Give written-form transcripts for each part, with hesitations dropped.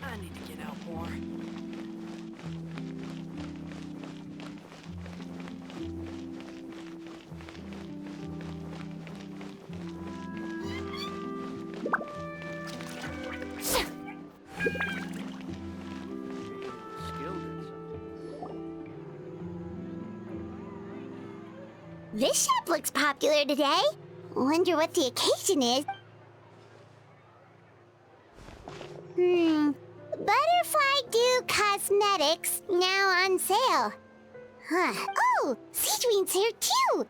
I need to get out more. This shop looks popular today. Wonder what the occasion is. Butterfly Dew Cosmetics now on sale. Huh. Oh, Sigewinne's here too.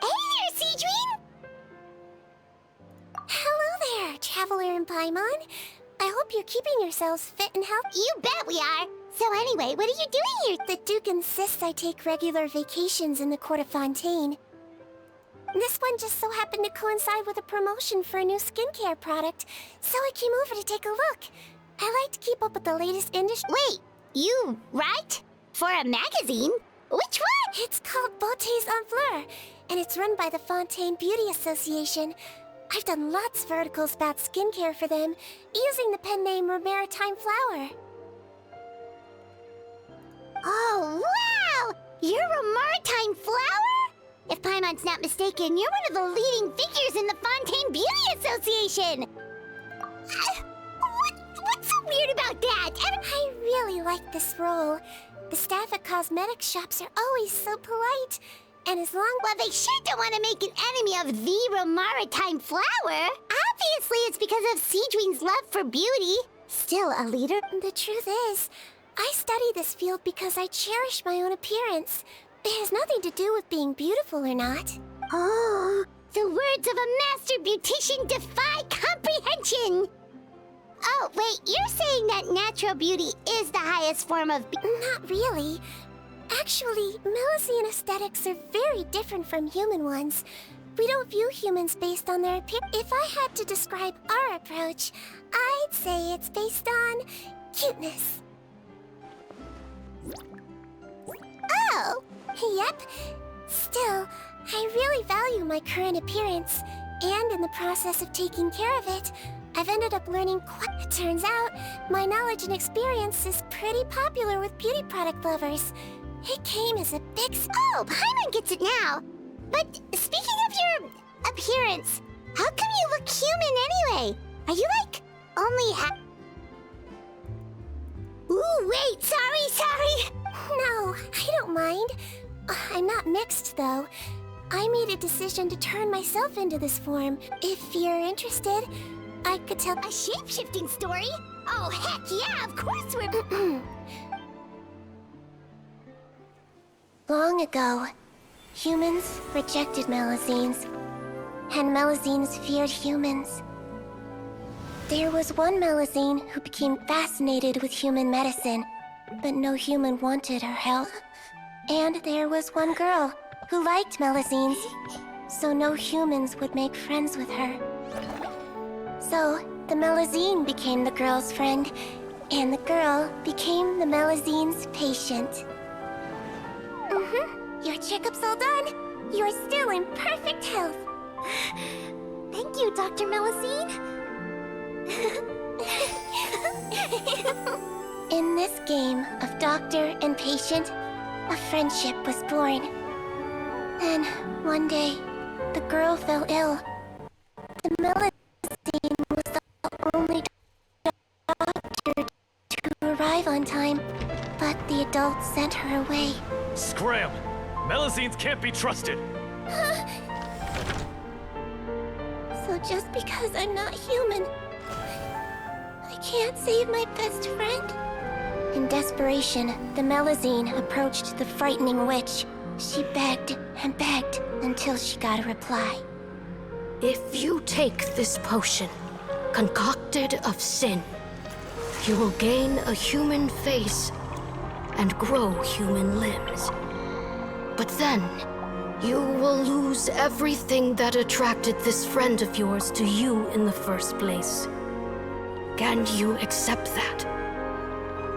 Hey there, Sigewinne! Hello there, Traveler and Paimon. I hope you're keeping yourselves fit and healthy. You bet we are. So anyway, what are you doing here? The Duke insists I take regular vacations in the Court of Fontaine. This one just so happened to coincide with a promotion for a new skincare product, so I came over to take a look. I like to keep up with the latest industry. Wait, you write? For a magazine? Which one? It's called Beautés en Fleur, and it's run by the Fontaine Beauty Association. I've done lots of articles about skincare for them, using the pen name Maritime Flower. Oh, wow! You're a Maritime Flower? If Paimon's not mistaken, you're one of the leading figures in the Fontaine Beauty Association! What's so weird about that? I really like this role. The staff at cosmetic shops are always so polite. And as long... Well, they sure don't want to make an enemy of the Maritime Flower. Obviously, it's because of Sigewinne's love for beauty. Still a leader. The truth is, I study this field because I cherish my own appearance. It has nothing to do with being beautiful or not. Oh, the words of a master beautician defy comprehension! Oh, wait, you're saying that natural beauty is the highest form of Not really. Actually, Melusine aesthetics are very different from human ones. We don't view humans based on their appearance. If I had to describe our approach, I'd say it's based on cuteness. Oh! Yep. Still, I really value my current appearance, and in the process of taking care of it, I've ended up learning quite... It turns out, my knowledge and experience is pretty popular with beauty product lovers. It came as a big... Oh, Paimon gets it now! But speaking of your appearance, how come you look human anyway? Are you like, only Ooh, wait, sorry! No, I don't mind. I'm not mixed, though. I made a decision to turn myself into this form. If you're interested, I could tell... A shape-shifting story? Oh, heck yeah, of course we're... Long ago, humans rejected Melusines, and Melusines feared humans. There was one Melusine who became fascinated with human medicine, but no human wanted her help. And there was one girl who liked Melusines, so no humans would make friends with her. So, the Melusine became the girl's friend, and the girl became the Melusine's patient. Your checkup's all done. You're still in perfect health. Thank you, Dr. Melusine. In this game of doctor and patient, a friendship was born. Then, one day, the girl fell ill. The Melusine was the only doctor to arrive on time, but the adults sent her away. Scram! Melusines can't be trusted! So just because I'm not human, I can't save my best friend? In desperation, the Melusine approached the frightening witch. She begged and begged until she got a reply. If you take this potion, concocted of sin, you will gain a human face and grow human limbs. But then, you will lose everything that attracted this friend of yours to you in the first place. Can you accept that?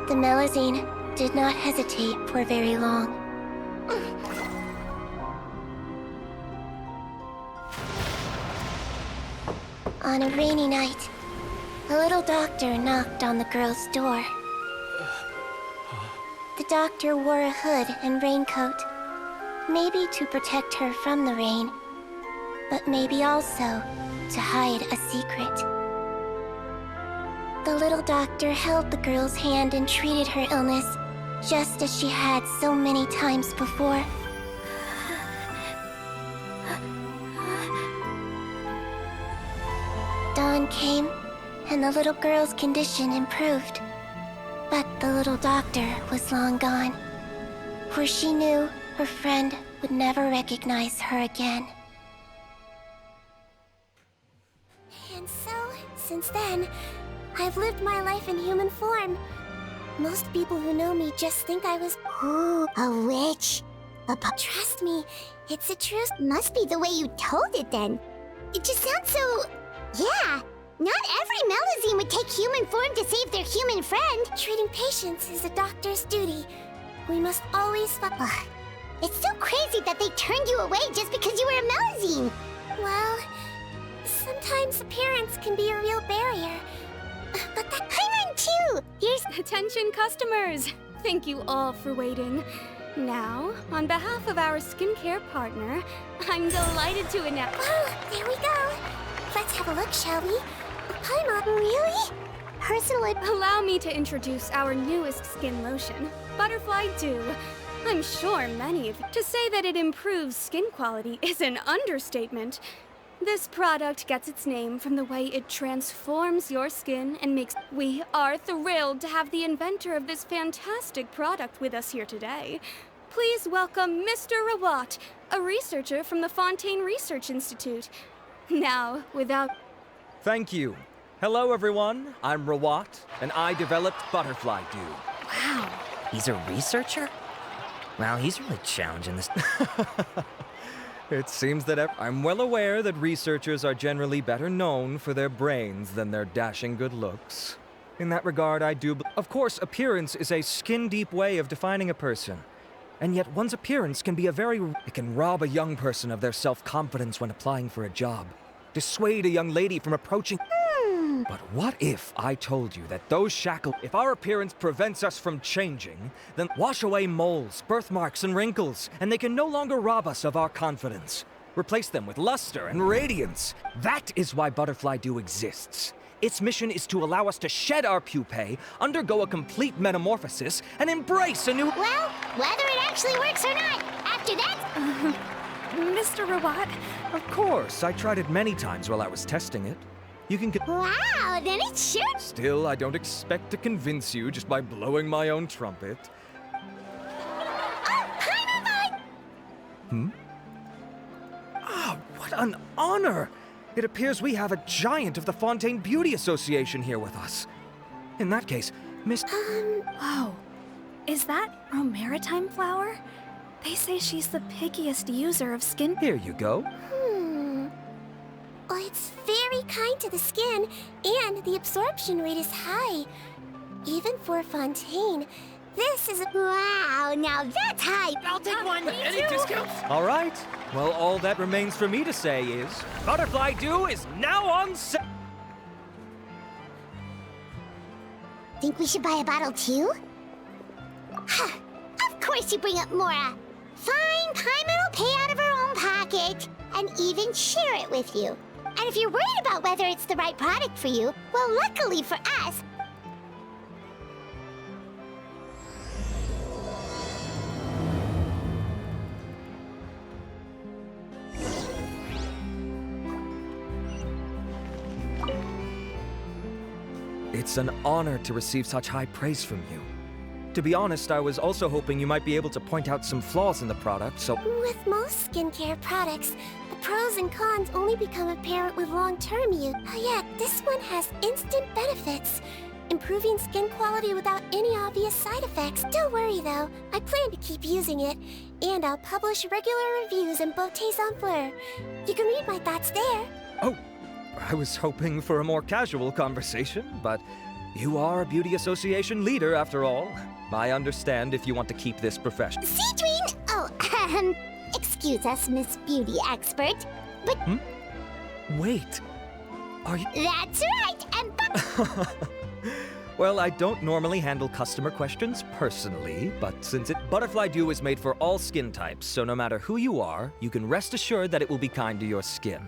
The Melusine did not hesitate for very long. On a rainy night, a little doctor knocked on the girl's door. The doctor wore a hood and raincoat, maybe to protect her from the rain, but maybe also to hide a secret. The little doctor held the girl's hand and treated her illness, just as she had so many times before. Dawn came, and the little girl's condition improved. But the little doctor was long gone, for she knew her friend would never recognize her again. And so, since then, I've lived my life in human form. Most people who know me just think I was... Ooh, a witch. Trust me, it's the truth. Must be the way you told it then. It just sounds so... Yeah, not every Melazine would take human form to save their human friend. Treating patients is a doctor's duty. We must always... Ugh. It's so crazy that they turned you away just because you were a Melazine. Well, sometimes appearance can be a real barrier. But that Paimon too! Here's... Attention customers! Thank you all for waiting. Now, on behalf of our skincare partner, I'm delighted to announce... Oh, there we go. Let's have a look, shall we? Paimon, really? Personal... Allow me to introduce our newest skin lotion, Butterfly Dew. I'm sure many of you... To say that it improves skin quality is an understatement. This product gets its name from the way it transforms your skin and makes... We are thrilled to have the inventor of this fantastic product with us here today. Please welcome Mr. Rawat, a researcher from the Fontaine Research Institute. Now, without... Thank you. Hello, everyone. I'm Rawat, and I developed Butterfly Dew. Wow, he's a researcher? Wow, he's really challenging this. It seems that I'm well aware that researchers are generally better known for their brains than their dashing good looks. In that regard, I do... Of course, appearance is a skin-deep way of defining a person. And yet one's appearance can be It can rob a young person of their self-confidence when applying for a job. Dissuade a young lady from approaching... But what if I told you that those shackles... If our appearance prevents us from changing, then wash away moles, birthmarks, and wrinkles, and they can no longer rob us of our confidence. Replace them with luster and radiance. That is why Butterfly Dew exists. Its mission is to allow us to shed our pupae, undergo a complete metamorphosis, and embrace a new... Well, whether it actually works or not, after that... Mr. Rawat? Of course, I tried it many times while I was testing it. You can Wow, then it should... Still, I don't expect to convince you just by blowing my own trumpet. Oh, Paimon! Ah, what an honor! It appears we have a giant of the Fontaine Beauty Association here with us. In that case, Miss... Whoa. Is that Romaritime flower? They say she's the pickiest user of skin... Here you go. Well, it's very kind to the skin, and the absorption rate is high. Even for Fontaine, this is... Wow, now that's high! I'll take one. Any discounts? All right. Well, all that remains for me to say is... Butterfly Dew is now on sale! Think we should buy a bottle too? Huh, of course you bring up Mora. Fine, Paimon will pay out of her own pocket, and even share it with you. And if you're worried about whether it's the right product for you, well, luckily for us... It's an honor to receive such high praise from you. To be honest, I was also hoping you might be able to point out some flaws in the product, so... With most skincare products, the pros and cons only become apparent with long-term use. Yet, this one has instant benefits. Improving skin quality without any obvious side effects. Don't worry though, I plan to keep using it. And I'll publish regular reviews in Beauté Sans Fleur. You can read my thoughts there. Oh, I was hoping for a more casual conversation, but you are a beauty association leader after all. I understand if you want to keep this professional. Sigewinne! Oh, excuse us, Miss Beauty Expert, but... Wait, are you... That's right, and Well, I don't normally handle customer questions personally, but since Butterfly Dew is made for all skin types, so no matter who you are, you can rest assured that it will be kind to your skin.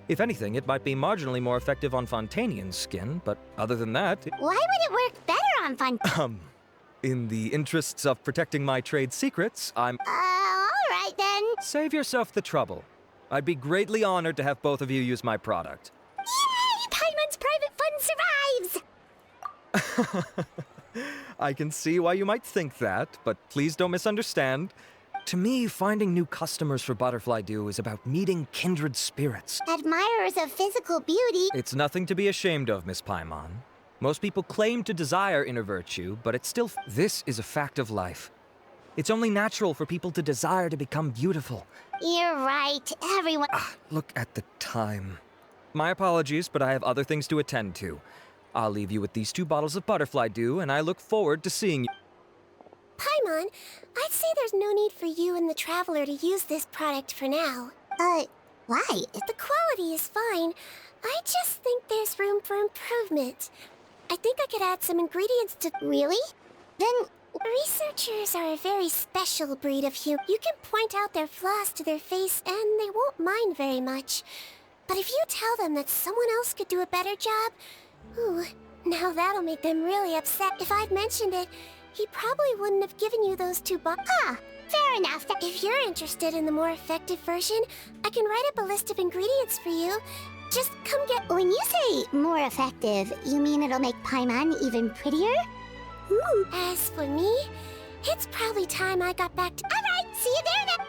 If anything, it might be marginally more effective on Fontanian's skin, but other than that... Why would it work better on Fun... In the interests of protecting my trade secrets, I'm... alright then. Save yourself the trouble. I'd be greatly honored to have both of you use my product. Yay! Paimon's private fun survives! I can see why you might think that, but please don't misunderstand. To me, finding new customers for Butterfly Dew is about meeting kindred spirits. Admirers of physical beauty. It's nothing to be ashamed of, Miss Paimon. Most people claim to desire inner virtue, but it's still... This is a fact of life. It's only natural for people to desire to become beautiful. You're right. Everyone... Look at the time. My apologies, but I have other things to attend to. I'll leave you with these 2 bottles of Butterfly Dew, and I look forward to seeing you. Paimon, I'd say there's no need for you and the Traveler to use this product for now. Why? The quality is fine. I just think there's room for improvement. I think I could add some ingredients to... Really? Then... Researchers are a very special breed of human. You can point out their flaws to their face and they won't mind very much. But if you tell them that someone else could do a better job... Ooh, now that'll make them really upset. If I'd mentioned it, he probably wouldn't have given you those 2 bottles. Fair enough. If you're interested in the more effective version, I can write up a list of ingredients for you. Just come get... When you say more effective, you mean it'll make Paimon even prettier? As for me, it's probably time I got back to... Alright, see you there now!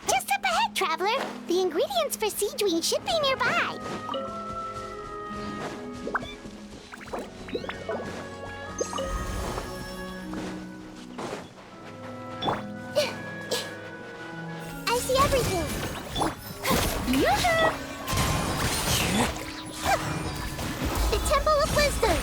Just up ahead, Traveler! The ingredients for Sigewinne should be nearby! I see everything! The Temple of Wisdom!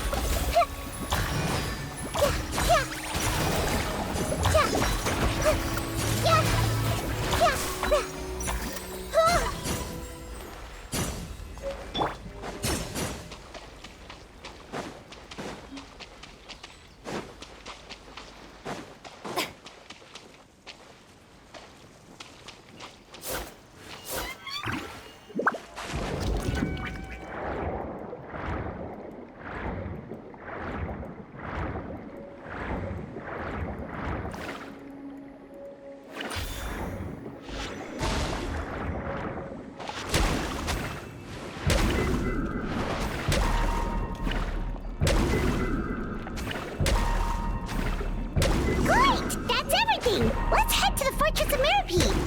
Let's head to the Fortress of Mirapede!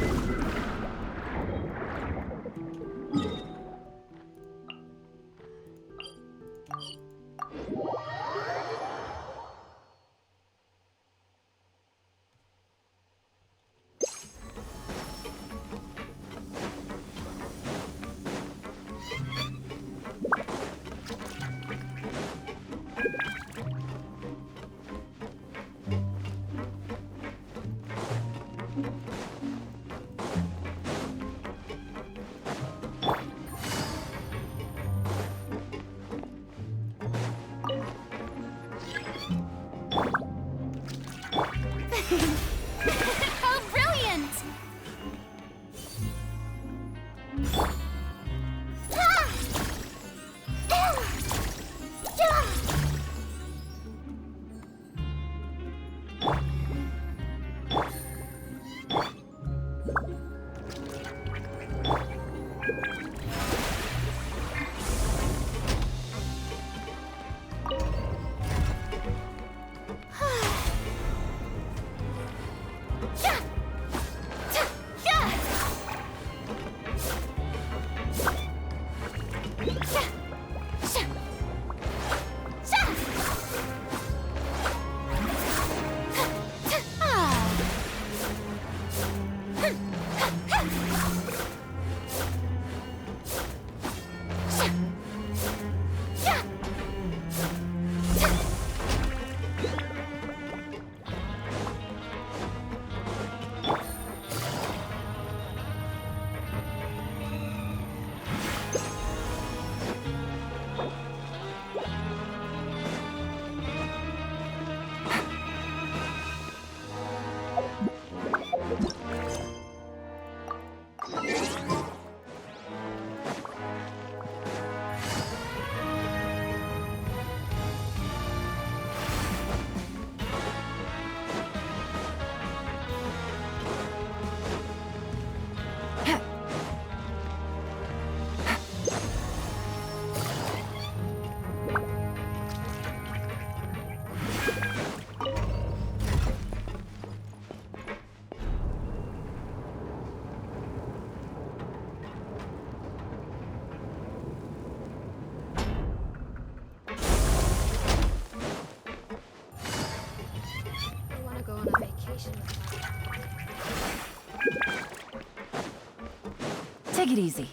Take it easy.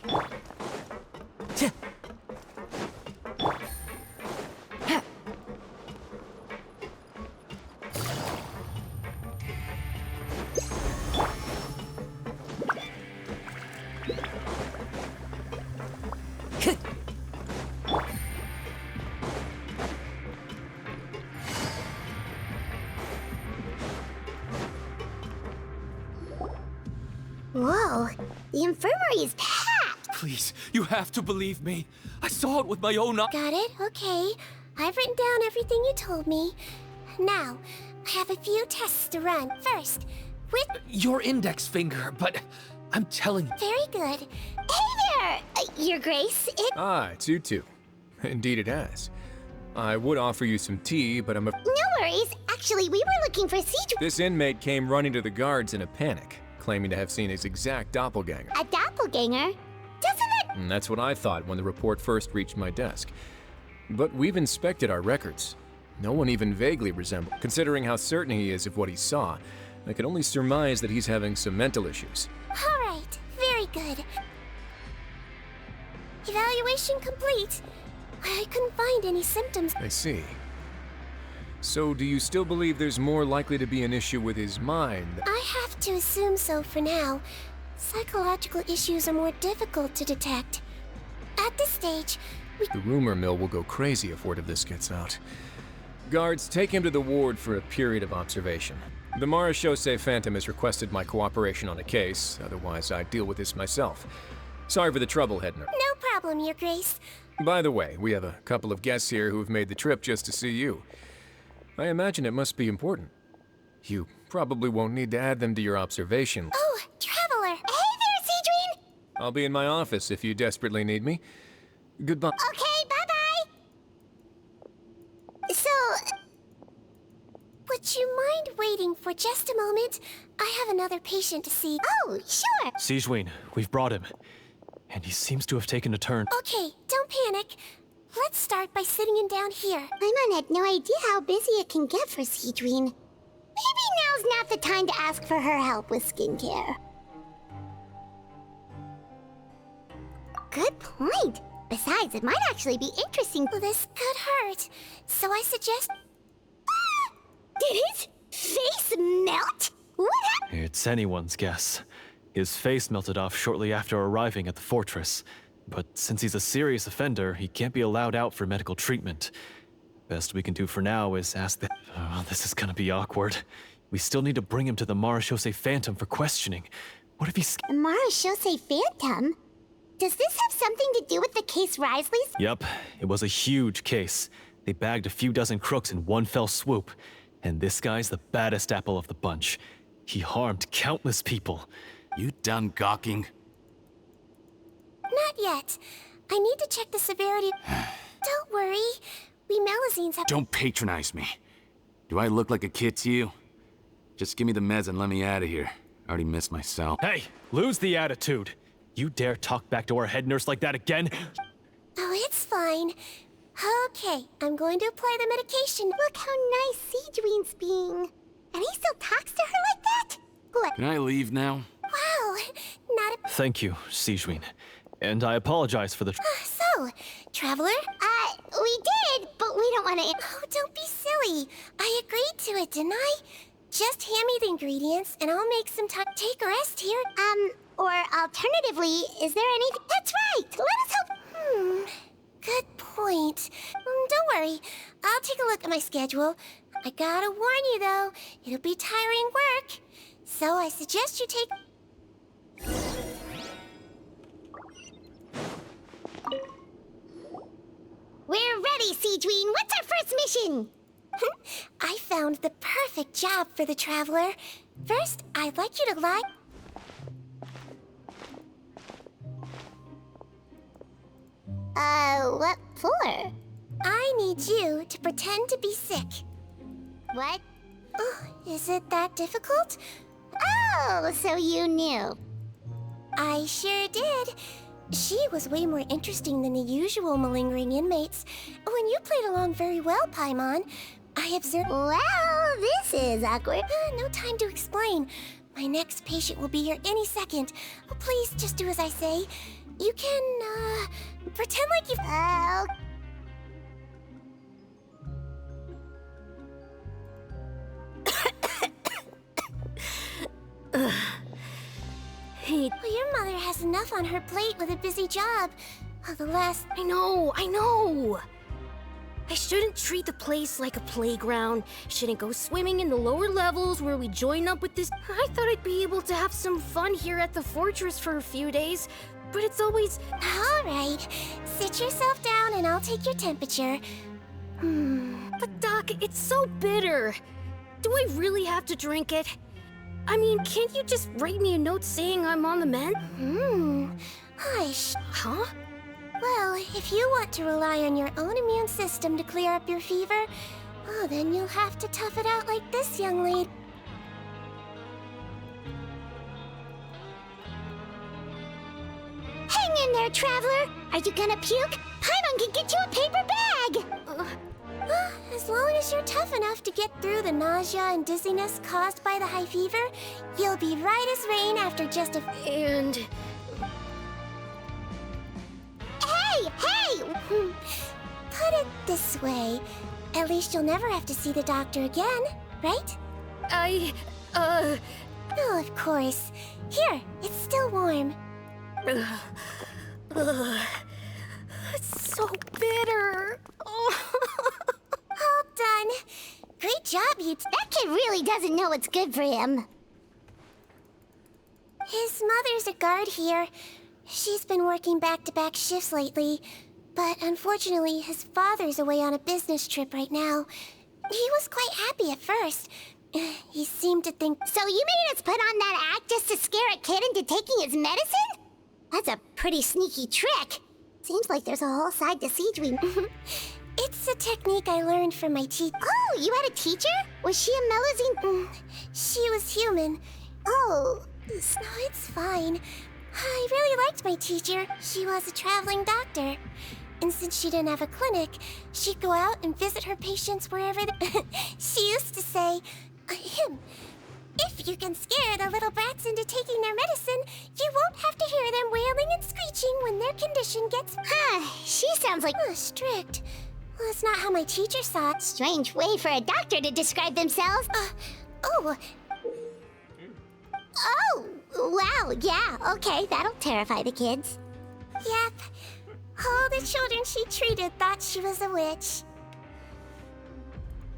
Whoa, the infirmary is packed! Please, you have to believe me. I saw it with my own eyes. Got it? Okay. I've written down everything you told me. Now, I have a few tests to run. First, with... Your index finger, but I'm telling you. Very good. Hey there, Your Grace. Ah, it's you two. Indeed it has. I would offer you some tea, but I'm No worries. Actually, we were looking for Sigewinne. This inmate came running to the guards in a panic, claiming to have seen his exact doppelganger. A doppelganger? Doesn't it... And that's what I thought when the report first reached my desk. But we've inspected our records. No one even vaguely resembles. Considering how certain he is of what he saw, I can only surmise that he's having some mental issues. All right. Very good. Evaluation complete. I couldn't find any symptoms. I see. So do you still believe there's more likely to be an issue with his mind? I have to assume so for now. Psychological issues are more difficult to detect. At this stage, The rumor mill will go crazy if word of this gets out. Guards, take him to the ward for a period of observation. The Marechaussee Phantom has requested my cooperation on a case, otherwise I'd deal with this myself. Sorry for the trouble, Hedner. no problem, Your Grace. By the way, we have a couple of guests here who have made the trip just to see you. I imagine it must be important. You probably won't need to add them to your observation. Oh, Traveler. Hey there, Sigewinne. I'll be in my office if you desperately need me. Goodbye. Okay, bye-bye. So, would you mind waiting for just a moment? I have another patient to see. Oh, sure. Sigewinne, we've brought him. And he seems to have taken a turn. Okay, don't panic. Let's start by sitting him down here. Paimon had no idea how busy it can get for Sigewinne. Maybe now's not the time to ask for her help with skincare. Good point. Besides, it might actually be interesting. Well, this could hurt, so I suggest... Did his face melt? What happened? It's anyone's guess. His face melted off shortly after arriving at the fortress. But since he's a serious offender, he can't be allowed out for medical treatment. Best we can do for now is ask the... Oh, this is gonna be awkward. We still need to bring him to the Marechaussee Phantom for questioning. What if he's... Marechaussee Phantom? Does this have something to do with the case Risley's? Yep, it was a huge case. They bagged a few dozen crooks in one fell swoop. And this guy's the baddest apple of the bunch. He harmed countless people. You done gawking? Not yet. I need to check the severity. Don't worry. We Melazines have... Don't patronize me. Do I look like a kid to you? Just give me the meds and let me out of here. I already missed myself. Hey, lose the attitude. You dare talk back to our head nurse like that again? Oh, it's fine. Okay, I'm going to apply the medication. Look how nice Sigewinne's being. And he still talks to her like that? What? Can I leave now? Wow, not a... Thank you, Sigewinne. And I apologize for the... So, Traveler? We did, but we don't want to... Oh, don't be silly. I agreed to it, didn't I? Just hand me the ingredients, and I'll make some time. Take a rest here. Or alternatively, is there anything... That's right! Let us help... Good point. Don't worry. I'll take a look at my schedule. I gotta warn you, though. It'll be tiring work. So I suggest you take... We're ready, Sigewinne. What's our first mission? I found the perfect job for the Traveler. First, I'd like you to lie... What for? I need you to pretend to be sick. What? Oh, is it that difficult? Oh, so you knew. I sure did. She was way more interesting than the usual malingering inmates. When you played along very well, Paimon, I observed... Well, this is awkward. No time to explain. My next patient will be here any second. Oh, please, just do as I say. You can, pretend like you've... Hey, Well, your mother has enough on her plate with a busy job. Oh, the last... I know. I shouldn't treat the place like a playground. Shouldn't go swimming in the lower levels where we join up with this. I thought I'd be able to have some fun here at the fortress for a few days, but it's always... All right. Sit yourself down and I'll take your temperature. But Doc, it's so bitter. Do I really have to drink it? I mean, can't you just write me a note saying I'm on the mend? Hush. Huh? Well, if you want to rely on your own immune system to clear up your fever, oh, then you'll have to tough it out like this young lady. Hang in there, traveler! Are you gonna puke? Paimon can get you a paper bag! As long as you're tough enough to get through the nausea and dizziness caused by the high fever, you'll be right as rain after just a... And... Hey! Put it this way. At least you'll never have to see the doctor again, right? Oh, of course. Here, it's still warm. It's so bitter. All done. Great job, you... That kid really doesn't know what's good for him. His mother's a guard here. She's been working back-to-back shifts lately, but unfortunately his father's away on a business trip right now. He was quite happy at first. He seemed to think... So you made us put on that act just to scare a kid into taking his medicine? That's a pretty sneaky trick. Seems like there's a whole side to Sigewinne. It's a technique I learned from my teacher. Oh, you had a teacher? Was she a Melusine? She was human. Oh. No, it's fine. I really liked my teacher. She was a traveling doctor. And since she didn't have a clinic, she'd go out and visit her patients wherever she used to say, if you can scare the little brats into taking their medicine, you won't have to hear them wailing and screeching when their condition gets... She sounds like... strict. Well, that's not how my teacher saw it. Strange way for a doctor to describe themselves. Oh, wow, yeah, okay, that'll terrify the kids. yep. All the children she treated thought she was a witch.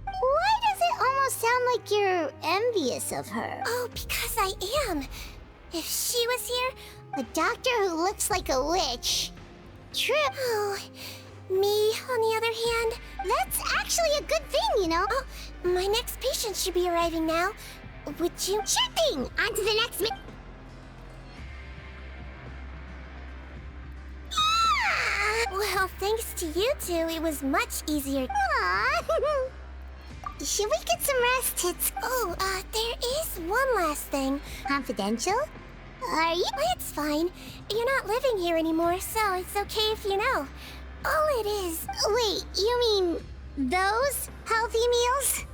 Why does it almost sound like you're envious of her? Oh, because I am. If she was here... A doctor who looks like a witch. Trip. Oh, me, on the other hand... That's actually a good thing, you know? Oh, my next patient should be arriving now. Would you... Sure thing! On to the next Well, thanks to you two, it was much easier. Aww. Should we get some rest? There is one last thing. Confidential? Are you? It's fine. You're not living here anymore, so it's okay if you know. All it is... Wait, you mean those healthy meals?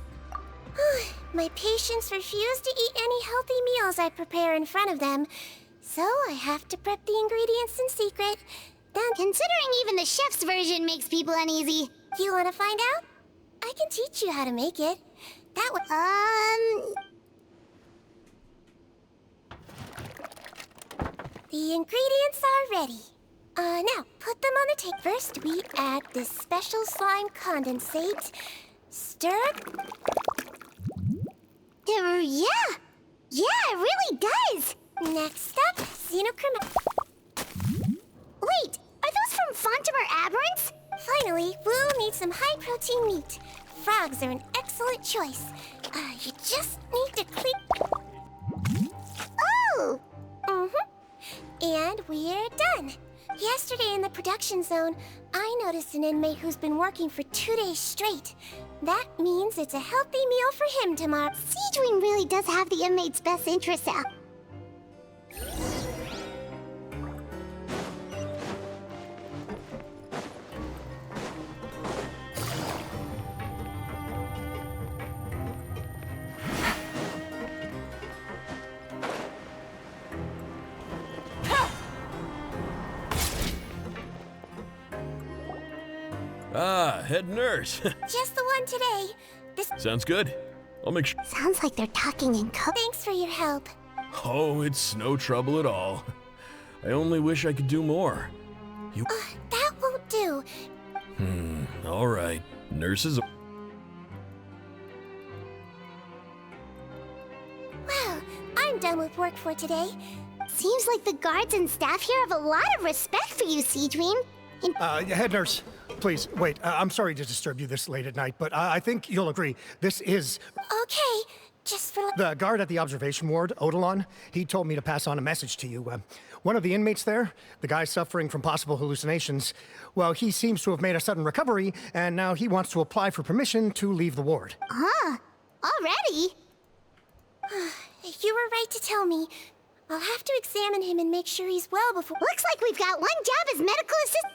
My patients refuse to eat any healthy meals I prepare in front of them, so I have to prep the ingredients in secret. Then... Considering even the chef's version makes people uneasy. You want to find out? I can teach you how to make it. That would... The ingredients are ready. Now, put them on the tape. First, we add this special slime condensate. Stir it. Yeah, it really does. Next up, xenochroma... Wait, are those from Fontimer Aberrants? Finally, we'll need some high-protein meat. Frogs are an excellent choice. You just need to clean... Oh! And we're done. Yesterday in the production zone, I noticed an inmate who's been working for 2 days straight. That means it's a healthy meal for him tomorrow. Sigewinne really does have the inmate's best interests out. Ah, head nurse. Just the one today. This Sounds good. I'll make sure. Sounds like they're talking in code. Thanks for your help. Oh, it's no trouble at all. I only wish I could do more. You. That won't do. All right. Nurses. Well, I'm done with work for today. Seems like the guards and staff here have a lot of respect for you, Sigewinne. Head nurse, please, wait. I'm sorry to disturb you this late at night, but I think you'll agree. This is... Okay, just for... The guard at the observation ward, Odilon, he told me to pass on a message to you. One of the inmates there, the guy suffering from possible hallucinations, well, he seems to have made a sudden recovery, and now he wants to apply for permission to leave the ward. Huh? Already? You were right to tell me. I'll have to examine him and make sure he's well before... Looks like we've got one job as medical assistant.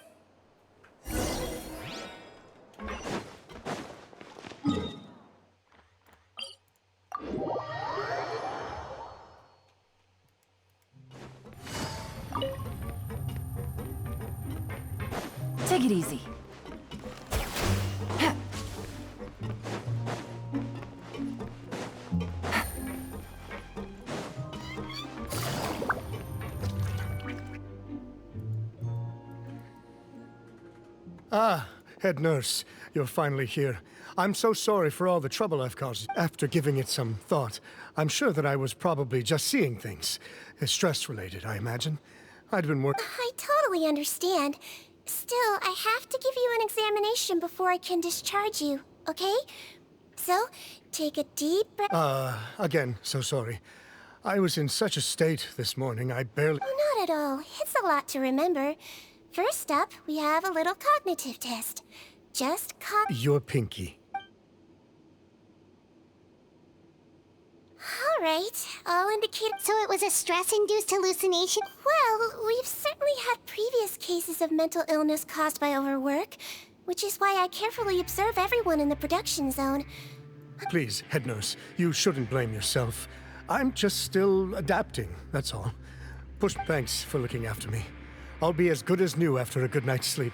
Take it easy. Ah, head nurse, you're finally here. I'm so sorry for all the trouble I've caused. After giving it some thought, I'm sure that I was probably just seeing things. Stress-related, I imagine. I'd been working... I totally understand. Still, I have to give you an examination before I can discharge you, okay? So, take a deep breath... Again, so sorry. I was in such a state this morning, I barely... Oh, not at all. It's a lot to remember. First up, we have a little cognitive test. Just Your pinky. All right, I'll indicate... So it was a stress-induced hallucination? Well, we've certainly had previous cases of mental illness caused by overwork, which is why I carefully observe everyone in the production zone. Please, head nurse, you shouldn't blame yourself. I'm just still adapting, that's all. Thanks for looking after me. I'll be as good as new after a good night's sleep.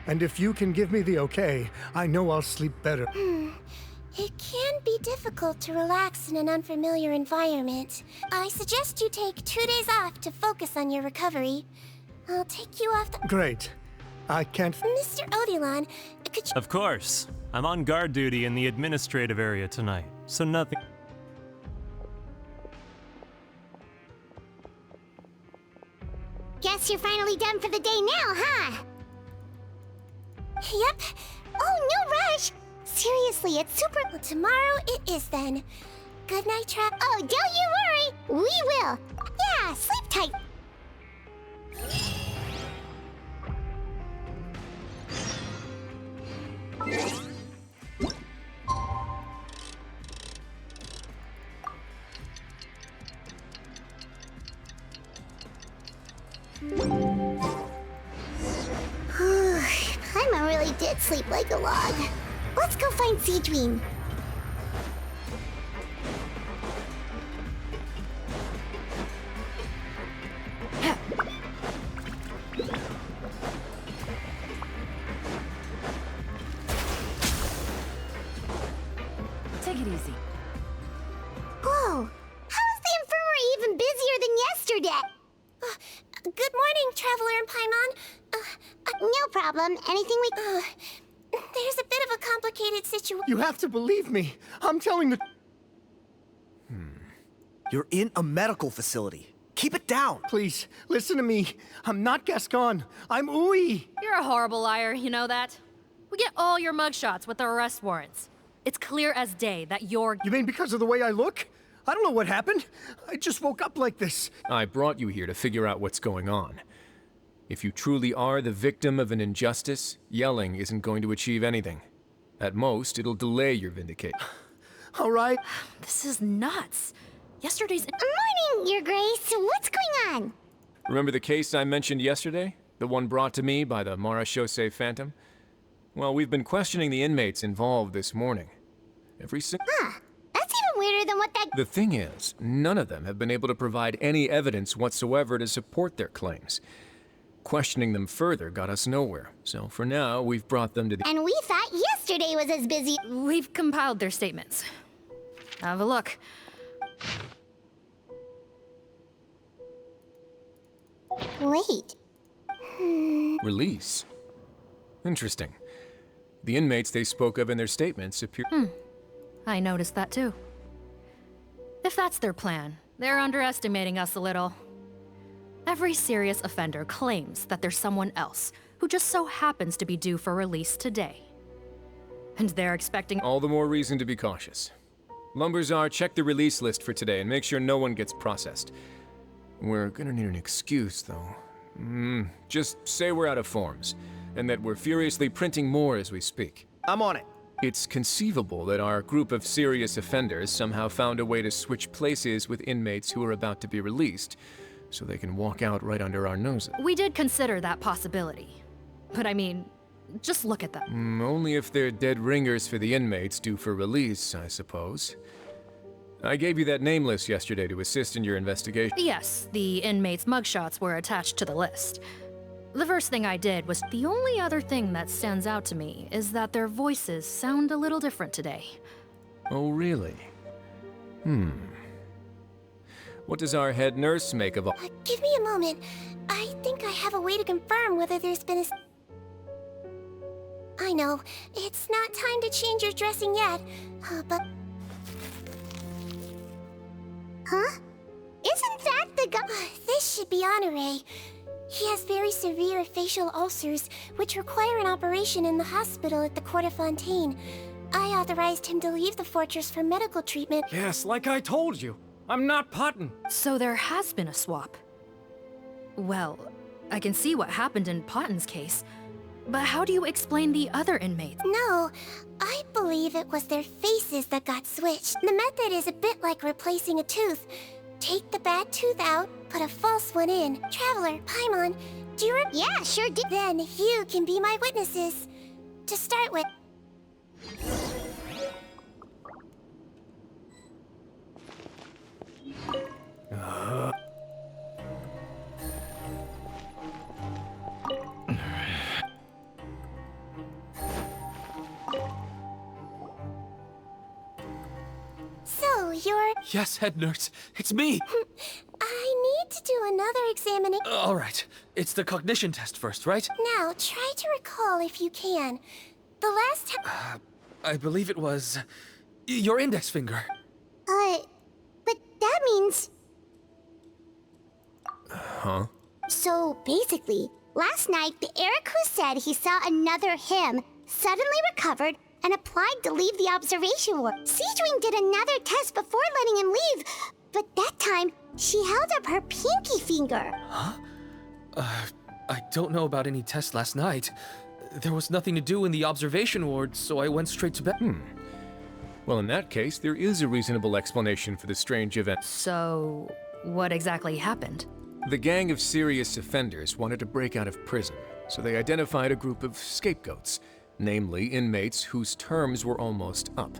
And if you can give me the okay, I know I'll sleep better. It can be difficult to relax in an unfamiliar environment. I suggest you take 2 days off to focus on your recovery. I'll take you off the... Great. I can't... Mr. Odilon, could you... Of course. I'm on guard duty in the administrative area tonight, so nothing... Guess you're finally done for the day now, huh? Yep. Oh, no rush! Seriously, it's super... Well, tomorrow it is then. Good night, Trap. Oh, don't you worry! We will! Yeah, sleep tight! Paimon really did sleep like a log. Let's go find Sigewinne. Take it easy. Whoa! How is the infirmary even busier than yesterday? Good morning, Traveler and Paimon. No problem. Anything we... There's a bit of a complicated situation. You have to believe me. I'm telling the... You're in a medical facility. Keep it down. Please, listen to me. I'm not Gascon. I'm Uy. You're a horrible liar, you know that? We get all your mugshots with the arrest warrants. It's clear as day that you're... You mean because of the way I look? I don't know what happened. I just woke up like this. I brought you here to figure out what's going on. If you truly are the victim of an injustice, yelling isn't going to achieve anything. At most, it'll delay your vindication. All right. This is nuts. Yesterday's... Morning, Your Grace. What's going on? Remember the case I mentioned yesterday? The one brought to me by the Marechaussee Phantom? Well, we've been questioning the inmates involved this morning. Every single... Huh. That's even weirder than what that... The thing is, none of them have been able to provide any evidence whatsoever to support their claims. Questioning them further got us nowhere. So for now, we've brought them to the... And we thought yesterday was as busy. We've compiled their statements. Have a look. Wait. Release? Interesting. The inmates they spoke of in their statements appear... I noticed that too. If that's their plan, they're underestimating us a little. Every serious offender claims that there's someone else who just so happens to be due for release today. And they're expecting... All the more reason to be cautious. Lumberzar, check the release list for today and make sure no one gets processed. We're gonna need an excuse, though. Just say we're out of forms, and that we're furiously printing more as we speak. I'm on it. It's conceivable that our group of serious offenders somehow found a way to switch places with inmates who are about to be released, so they can walk out right under our noses. We did consider that possibility. But I mean, just look at them. Only if they're dead ringers for the inmates due for release, I suppose. I gave you that name list yesterday to assist in your investigation. Yes, the inmates' mugshots were attached to the list. The first thing I did was... The only other thing that stands out to me is that their voices sound a little different today. Oh, really? What does our head nurse make of all... Give me a moment. I think I have a way to confirm whether there's been a... I know, it's not time to change your dressing yet, but... Huh? Isn't that the guy? This should be Honore. He has very severe facial ulcers, which require an operation in the hospital at the Court of Fontaine. I authorized him to leave the fortress for medical treatment. Yes, like I told you. I'm not Potton. So there has been a swap. Well, I can see what happened in Potton's case, but how do you explain the other inmates? No, I believe it was their faces that got switched. The method is a bit like replacing a tooth. Take the bad tooth out, put a false one in. Traveler, Paimon, do you Yeah, sure did. Then you can be my witnesses. To start with... So, you're... Yes, head nurse. It's me. I need to do another examination. All right. It's the cognition test first, right? Now, try to recall if you can. The last time... I believe it was... your index finger. But that means... Huh? So, basically, last night, the Eric who said he saw another him suddenly recovered and applied to leave the observation ward. Sigewinne did another test before letting him leave, but that time, she held up her pinky finger. Huh? I don't know about any test last night. There was nothing to do in the observation ward, so I went straight to bed. Well, in that case, there is a reasonable explanation for the strange event. So, what exactly happened? The gang of serious offenders wanted to break out of prison, so they identified a group of scapegoats, namely inmates whose terms were almost up,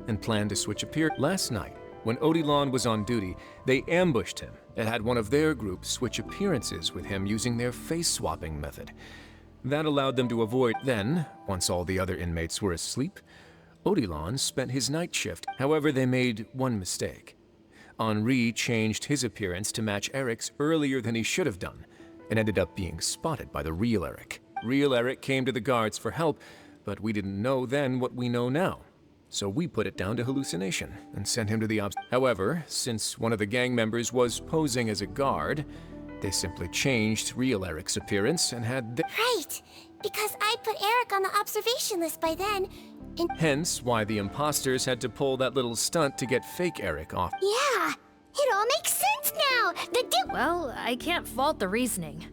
and planned to switch appearances. Last night, when Odilon was on duty, they ambushed him and had one of their groups switch appearances with him using their face-swapping method. That allowed them to avoid. Then, once all the other inmates were asleep, Odilon spent his night shift. However, they made one mistake. Henri changed his appearance to match Eric's earlier than he should have done, and ended up being spotted by the real Eric. Real Eric came to the guards for help, but we didn't know then what we know now. So we put it down to hallucination and sent him to the However, since one of the gang members was posing as a guard, they simply changed real Eric's appearance and had Right, because I put Eric on the observation list by then, and... Hence why the imposters had to pull that little stunt to get fake Eric off. Yeah, it all makes sense now. Well, I can't fault the reasoning.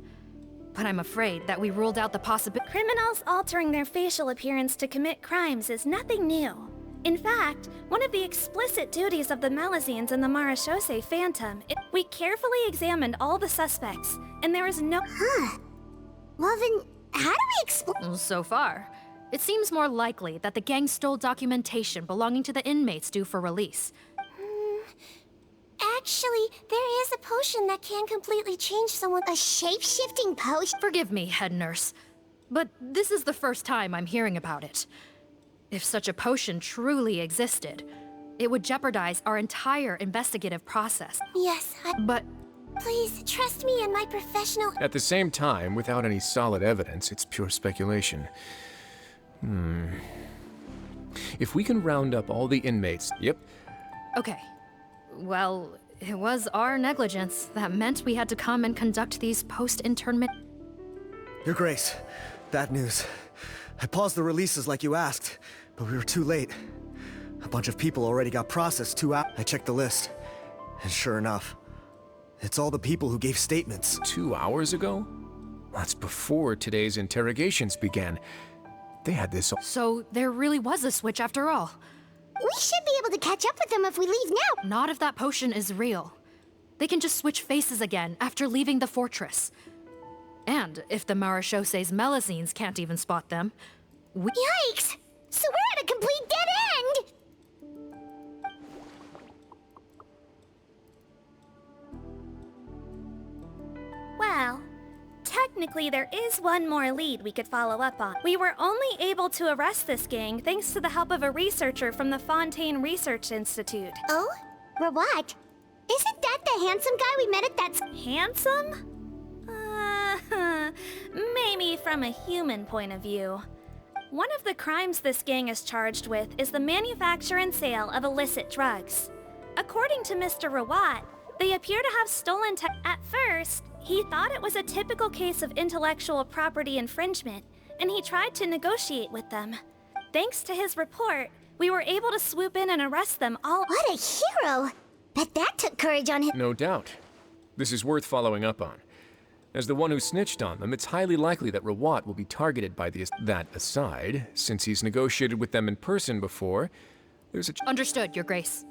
But I'm afraid that we ruled out the possibility. Criminals altering their facial appearance to commit crimes is nothing new. In fact, one of the explicit duties of the Malazines and the Marechaussee Phantom, we carefully examined all the suspects, and there is no... Well then, how do we explain... So far, it seems more likely that the gang stole documentation belonging to the inmates due for release. Actually, there is a potion that can completely change someone. A shape-shifting potion? Forgive me, head nurse, but this is the first time I'm hearing about it. If such a potion truly existed, it would jeopardize our entire investigative process. Yes, But please, trust me and my professional... At the same time, without any solid evidence, it's pure speculation. If we can round up all the inmates... Yep. okay. Well, it was our negligence that meant we had to come and conduct these post-internment... Your Grace, bad news. I paused the releases like you asked, but we were too late. A bunch of people already got processed 2 hours. I checked the list, and sure enough, it's all the people who gave statements. 2 hours ago? That's before today's interrogations began. They had this... So there really was a switch after all. We should be able to catch up with them if we leave now. Not if that potion is real. They can just switch faces again after leaving the fortress. And if the Maréchaussée's Melusines can't even spot them, Yikes! So we're at a complete dead end! Well, technically there is one more lead we could follow up on. We were only able to arrest this gang thanks to the help of a researcher from the Fontaine Research Institute. Oh? What? Isn't that the handsome guy we met at that... Handsome? Maybe from a human point of view. One of the crimes this gang is charged with is the manufacture and sale of illicit drugs. According to Mr. Rawat, they appear to have stolen At first, he thought it was a typical case of intellectual property infringement, and he tried to negotiate with them. Thanks to his report, we were able to swoop in and arrest them all. What a hero! Bet that took courage on him. No doubt. This is worth following up on. As the one who snitched on them, it's highly likely that Rawat will be targeted by the... That aside, since he's negotiated with them in person before, there's a... Understood, Your Grace.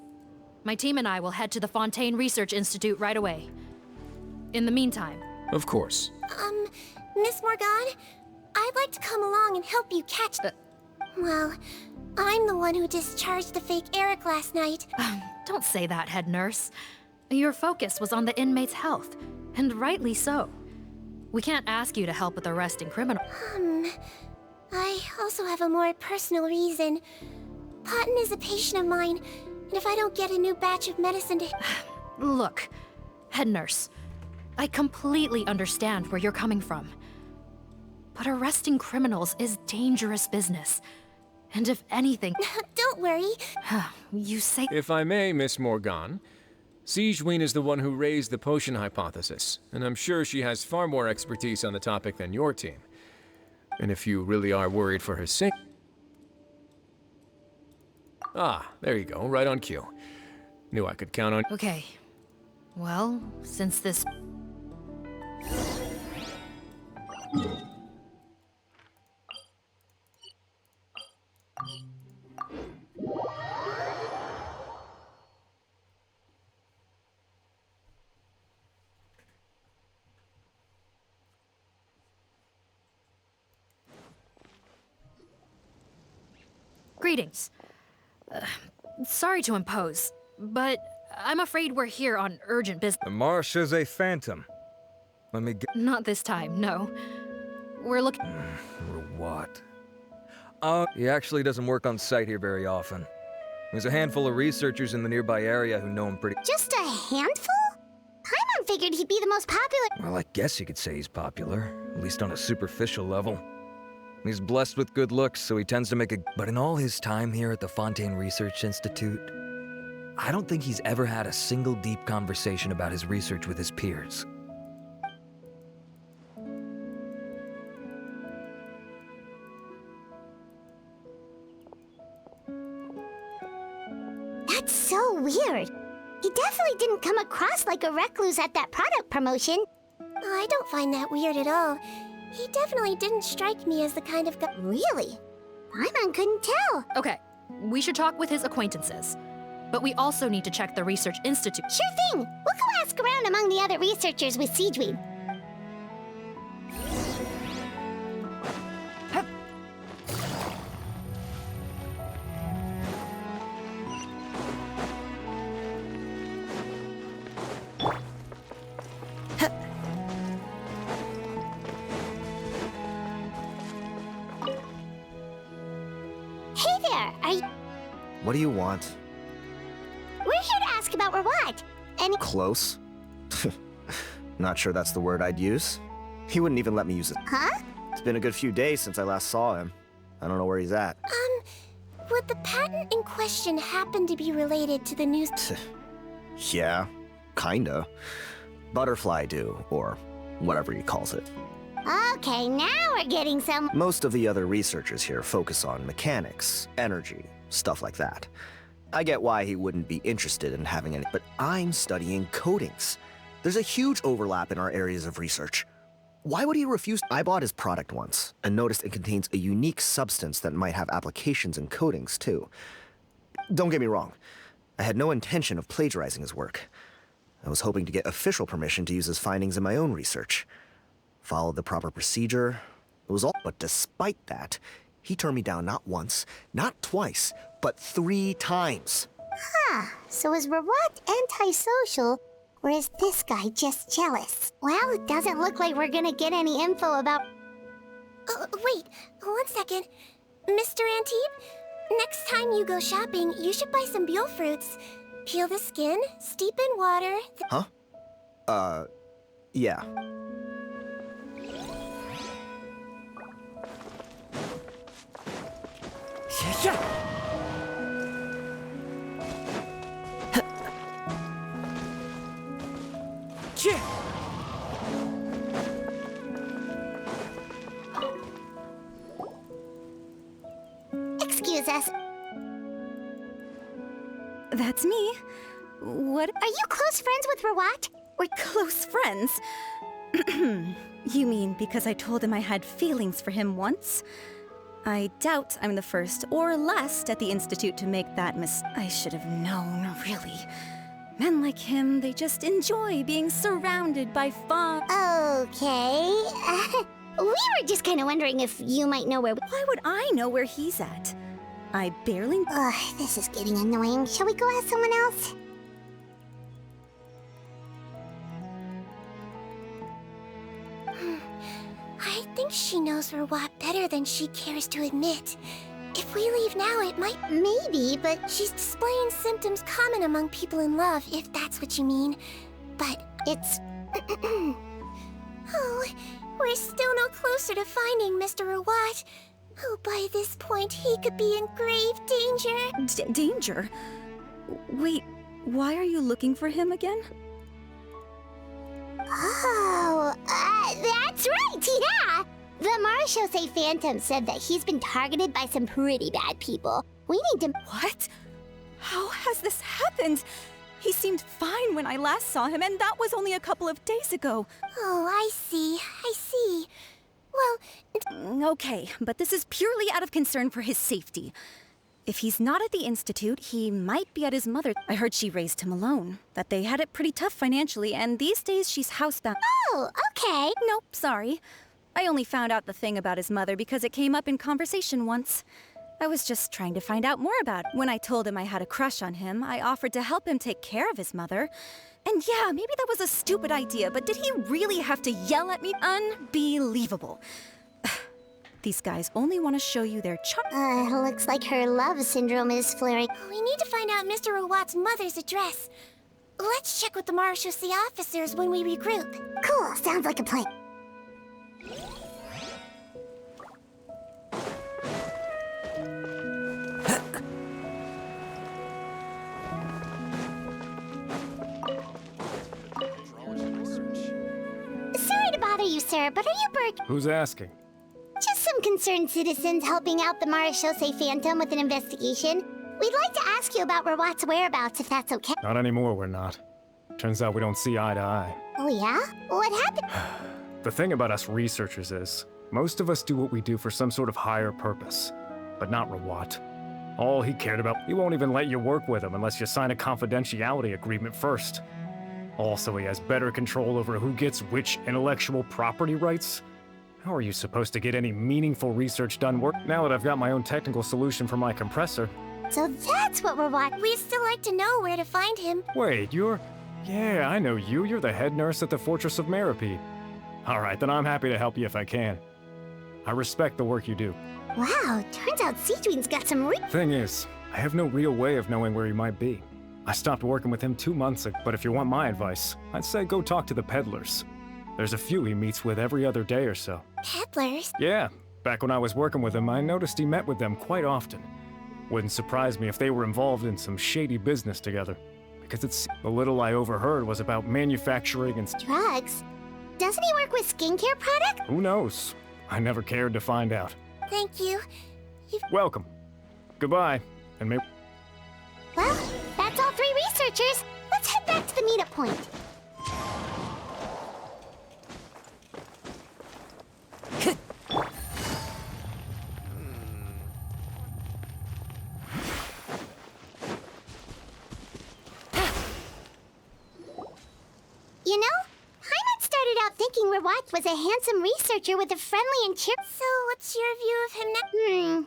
My team and I will head to the Fontaine Research Institute right away. In the meantime... Of course. Miss Morgan, I'd like to come along and help you catch... Well, I'm the one who discharged the fake Eric last night. Don't say that, head nurse. Your focus was on the inmate's health, and rightly so. We can't ask you to help with arresting criminals. I also have a more personal reason. Cotton is a patient of mine, and if I don't get a new batch of medicine to... Look, head nurse, I completely understand where you're coming from. But arresting criminals is dangerous business. And if anything... Don't worry. You say... If I may, Miss Morgan, Sigewinne is the one who raised the potion hypothesis, and I'm sure she has far more expertise on the topic than your team. And if you really are worried for her sake... Ah, there you go, right on cue. Knew I could count on... Okay. Well, since this... Greetings. Sorry to impose, but I'm afraid we're here on urgent business. The Maréchaussée Phantom. Let me get... Not this time, no. We're looking... What? He actually doesn't work on site here very often. There's a handful of researchers in the nearby area who know him pretty... Just a handful? Paimon figured he'd be the most popular... Well, I guess you could say he's popular, at least on a superficial level. He's blessed with good looks, so he tends to make a... But in all his time here at the Fontaine Research Institute, I don't think he's ever had a single deep conversation about his research with his peers. That's so weird. He definitely didn't come across like a recluse at that product promotion. I don't find that weird at all. He definitely didn't strike me as the kind of guy... Really? Paimon couldn't tell. Okay, we should talk with his acquaintances. But we also need to check the Research Institute. Sure thing! We'll go ask around among the other researchers with Sigewinne. Hey there, are you... What do you want? We're here to ask about Rawat. And... Close? Not sure that's the word I'd use. He wouldn't even let me use it. Huh? It's been a good few days since I last saw him. I don't know where he's at. Would the patent in question happen to be related to the news? Yeah, kinda. Butterfly do, or whatever he calls it. Okay, now we're getting some... Most of the other researchers here focus on mechanics, energy, stuff like that. I get why he wouldn't be interested in having any, but I'm studying coatings. There's a huge overlap in our areas of research. Why would he refuse? I bought his product once and noticed it contains a unique substance that might have applications in coatings too. Don't get me wrong, I had no intention of plagiarizing his work. I was hoping to get official permission to use his findings in my own research. Followed the proper procedure. It was all, but despite that, he turned me down not once, not twice, but 3 times. Huh, so is Rawat antisocial, or is this guy just jealous? Well, it doesn't look like we're gonna get any info about... Wait, 1 second. Mr. Antibes, next time you go shopping, you should buy some Buell fruits. Peel the skin, steep in water... Huh? Yeah. Excuse us. That's me. What? Are you close friends with Rawat? We're close friends. You mean because I told him I had feelings for him once? I doubt I'm the first or last at the Institute to make that I should have known, really. Men like him, they just enjoy being surrounded by fun. Okay. We were just kind of wondering if you might know where... Why would I know where he's at? I barely... Ugh, this is getting annoying. Shall we go ask someone else? I think she knows Rawat better than she cares to admit. If we leave now, it might... Maybe, but... She's displaying symptoms common among people in love, if that's what you mean. But it's... Oh, we're still no closer to finding Mr. Rawat. Oh, by this point, he could be in grave danger. Danger? Wait, why are you looking for him again? Oh, that's right, yeah! The Marechaussee Phantom said that he's been targeted by some pretty bad people. We need to... What? How has this happened? He seemed fine when I last saw him, and that was only a couple of days ago. Oh, I see. Well... Okay, but this is purely out of concern for his safety. If he's not at the Institute, he might be at his mother. I heard she raised him alone, that they had it pretty tough financially, and these days she's housebound. Oh, okay. Nope, sorry. I only found out the thing about his mother because it came up in conversation once. I was just trying to find out more about it. When I told him I had a crush on him, I offered to help him take care of his mother. And yeah, maybe that was a stupid idea, but did he really have to yell at me? Unbelievable. These guys only want to show you their charm. Looks like her love syndrome is flaring. We need to find out Mr. Rawat's mother's address. Let's check with the Marechaussee officers when we regroup. Cool, sounds like a plan. Sorry to bother you, sir, but are you Burke? Who's asking? Just some concerned citizens helping out the Marechaussee Phantom with an investigation. We'd like to ask you about Rawat's whereabouts, if that's okay. Not anymore, we're not. Turns out we don't see eye to eye. Oh yeah? What happened? The thing about us researchers is, most of us do what we do for some sort of higher purpose. But not Rawat. All he cared about, he won't even let you work with him unless you sign a confidentiality agreement first. Also, he has better control over who gets which intellectual property rights. How are you supposed to get any meaningful research done now that I've got my own technical solution for my compressor? So that's what Rawat... We'd still like to know where to find him. Wait, Yeah, I know you. You're the head nurse at the Fortress of Meropide. Alright, then I'm happy to help you if I can. I respect the work you do. Wow, turns out Sigewinne's got some Thing is, I have no real way of knowing where he might be. I stopped working with him 2 months ago, but if you want my advice, I'd say go talk to the peddlers. There's a few he meets with every other day or so. peddlers. Yeah, back when I was working with him, I noticed he met with them quite often. Wouldn't surprise me if they were involved in some shady business together. Because the little I overheard was about manufacturing and Drugs? Doesn't he work with skincare products? who knows? I never cared to find out. Thank you. Welcome. Goodbye, and maybe. Well, that's all 3 researchers. Let's head back to the meetup point. You know, Heimat started out thinking Rawat was a handsome researcher with a friendly and cheer. So, what's your view of him now?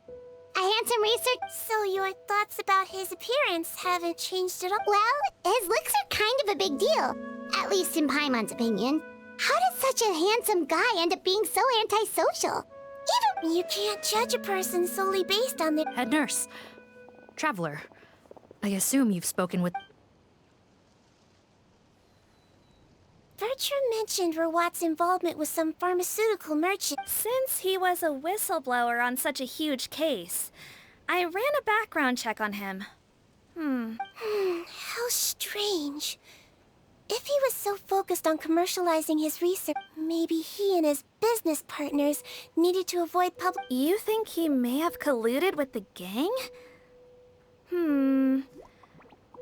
A handsome researcher? So your thoughts about his appearance haven't changed at all? Well, his looks are kind of a big deal. At least in Paimon's opinion. How does such a handsome guy end up being so antisocial? Even you can't judge a person solely based on their— Head nurse. Traveler. I assume you've spoken with... Bertram mentioned Rawat's involvement with some pharmaceutical merchant. Since he was a whistleblower on such a huge case, I ran a background check on him. How strange. If he was so focused on commercializing his research, maybe he and his business partners needed to avoid public— You think he may have colluded with the gang?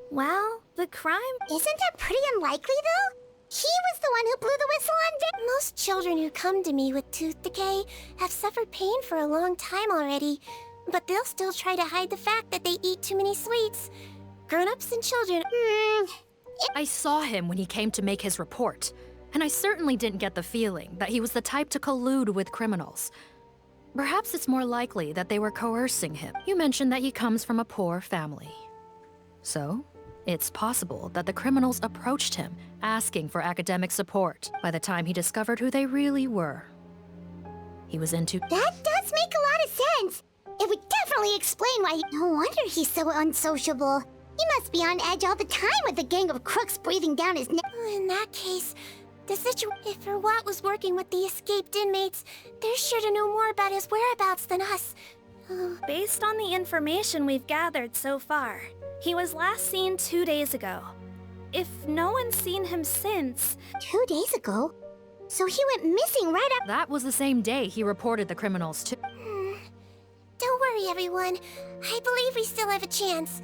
Well, the crime— Isn't that pretty unlikely, though? He was the one who blew the whistle on Dick. Most children who come to me with tooth decay have suffered pain for a long time already, but they'll still try to hide the fact that they eat too many sweets. Grown-ups and children— I saw him when he came to make his report, and I certainly didn't get the feeling that he was the type to collude with criminals. Perhaps it's more likely that they were coercing him. You mentioned that he comes from a poor family. So, it's possible that the criminals approached him, asking for academic support by the time he discovered who they really were. He was into— That does make a lot of sense. It would definitely explain why— No wonder he's so unsociable. He must be on edge all the time with a gang of crooks breathing down his neck. In that case, if Rawat was working with the escaped inmates, they're sure to know more about his whereabouts than us. Based on the information we've gathered so far, he was last seen 2 days ago. If no one's seen him since— 2 days ago? So he went missing right after— That was the same day he reported the criminals to— Don't worry, everyone. I believe we still have a chance.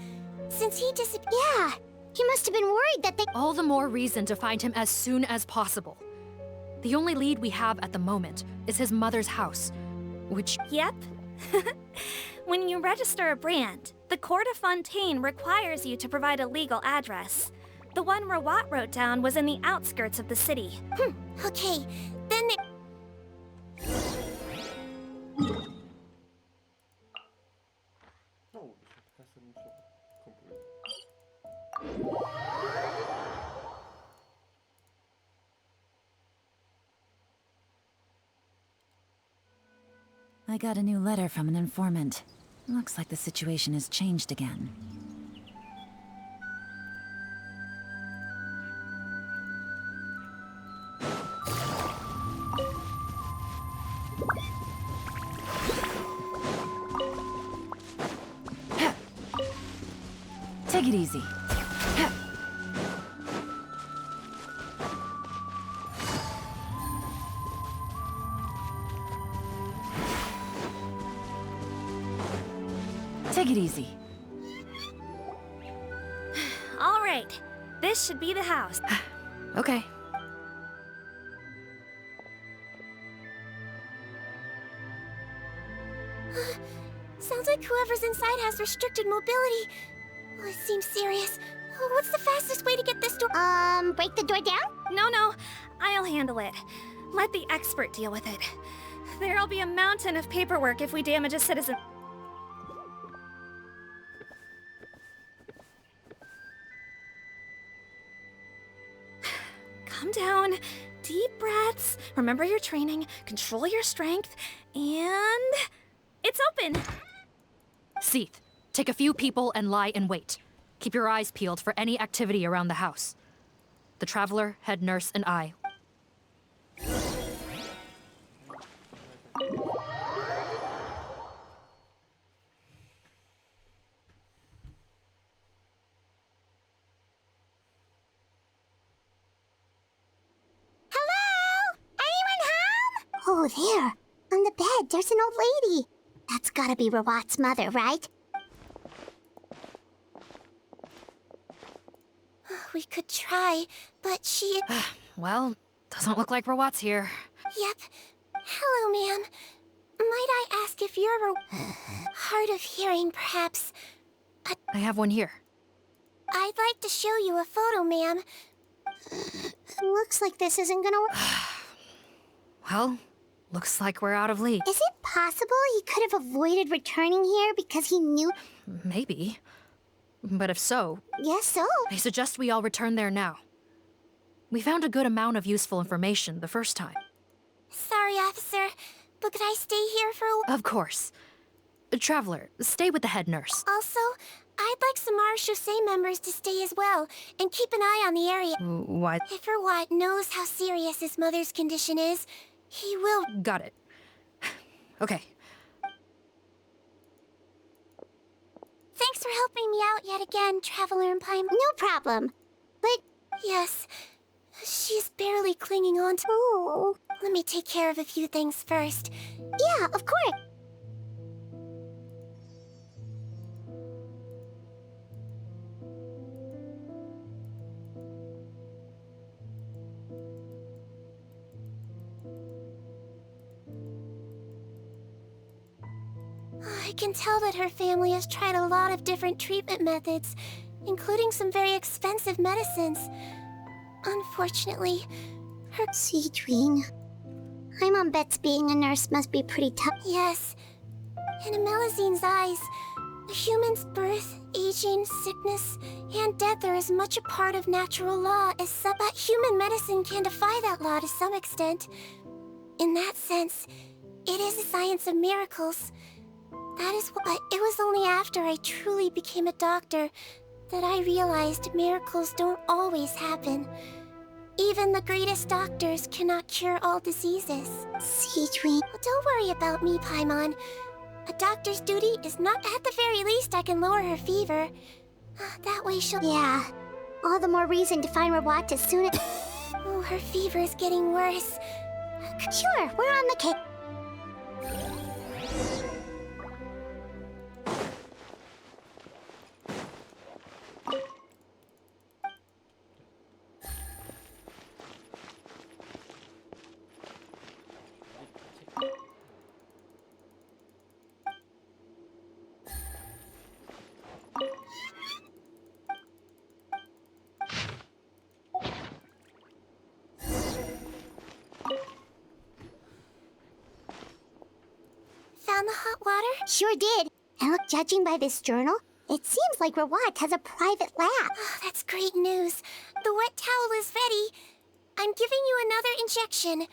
Since he disappeared— Yeah, he must have been worried that they— All the more reason to find him as soon as possible. The only lead we have at the moment is his mother's house, which— Yep. When you register a brand, the Court of Fontaine requires you to provide a legal address. The one Rawat wrote down was in the outskirts of the city. Okay, then— I got a new letter from an informant. Looks like the situation has changed again. Take it easy. Take it easy. All right, this should be the house. Okay. Sounds like whoever's inside has restricted mobility. Oh, it seems serious. Oh, what's the fastest way to get this door— break the door down? No, I'll handle it. Let the expert deal with it. There'll be a mountain of paperwork if we damage a citizen. Calm down. Deep breaths. Remember your training. Control your strength. And... It's open! Seath, take a few people and lie in wait. Keep your eyes peeled for any activity around the house. The Traveler, Head Nurse, and I. Oh, there. On the bed, there's an old lady. That's gotta be Rawat's mother, right? We could try, but she... Well, doesn't look like Rawat's here. Yep. Hello, ma'am. Might I ask if you're hard of hearing, perhaps? I have one here. I'd like to show you a photo, ma'am. Looks like this isn't gonna work. Well, looks like we're out of lead. Is it possible he could have avoided returning here because he knew? Maybe. But if so... Yes, so? I suggest we all return there now. We found a good amount of useful information the first time. Sorry, officer, but could I stay here for a... Of course. Traveler, stay with the head nurse. Also, I'd like some Marechaussee members to stay as well, and keep an eye on the area. What? If Rawat knows how serious his mother's condition is, he will... Got it. Okay. Thanks for helping me out yet again, Traveler and Paimon. No problem. But... Yes, she's barely clinging on to... Oh. Let me take care of a few things first. Yeah, of course. I can tell that her family has tried a lot of different treatment methods, including some very expensive medicines. Unfortunately, her... Sigewinne. Paimon bets being a nurse must be pretty tough. Yes. In Melizine's eyes, a human's birth, aging, sickness, and death are as much a part of natural law as some... But human medicine can defy that law to some extent. In that sense, it is a science of miracles. That is why it was only after I truly became a doctor that I realized miracles don't always happen. Even the greatest doctors cannot cure all diseases. Sigewinne. Don't worry about me, Paimon. A doctor's duty is not... At the very least, I can lower her fever. That way she'll... Yeah. All the more reason to find Rawat as soon as... Oh, her fever is getting worse. Sure, we're on the case. Found the hot water? Sure did. And look, judging by this journal, it seems like Rawat has a private lab. Oh, that's great news. The wet towel is ready. I'm giving you another injection.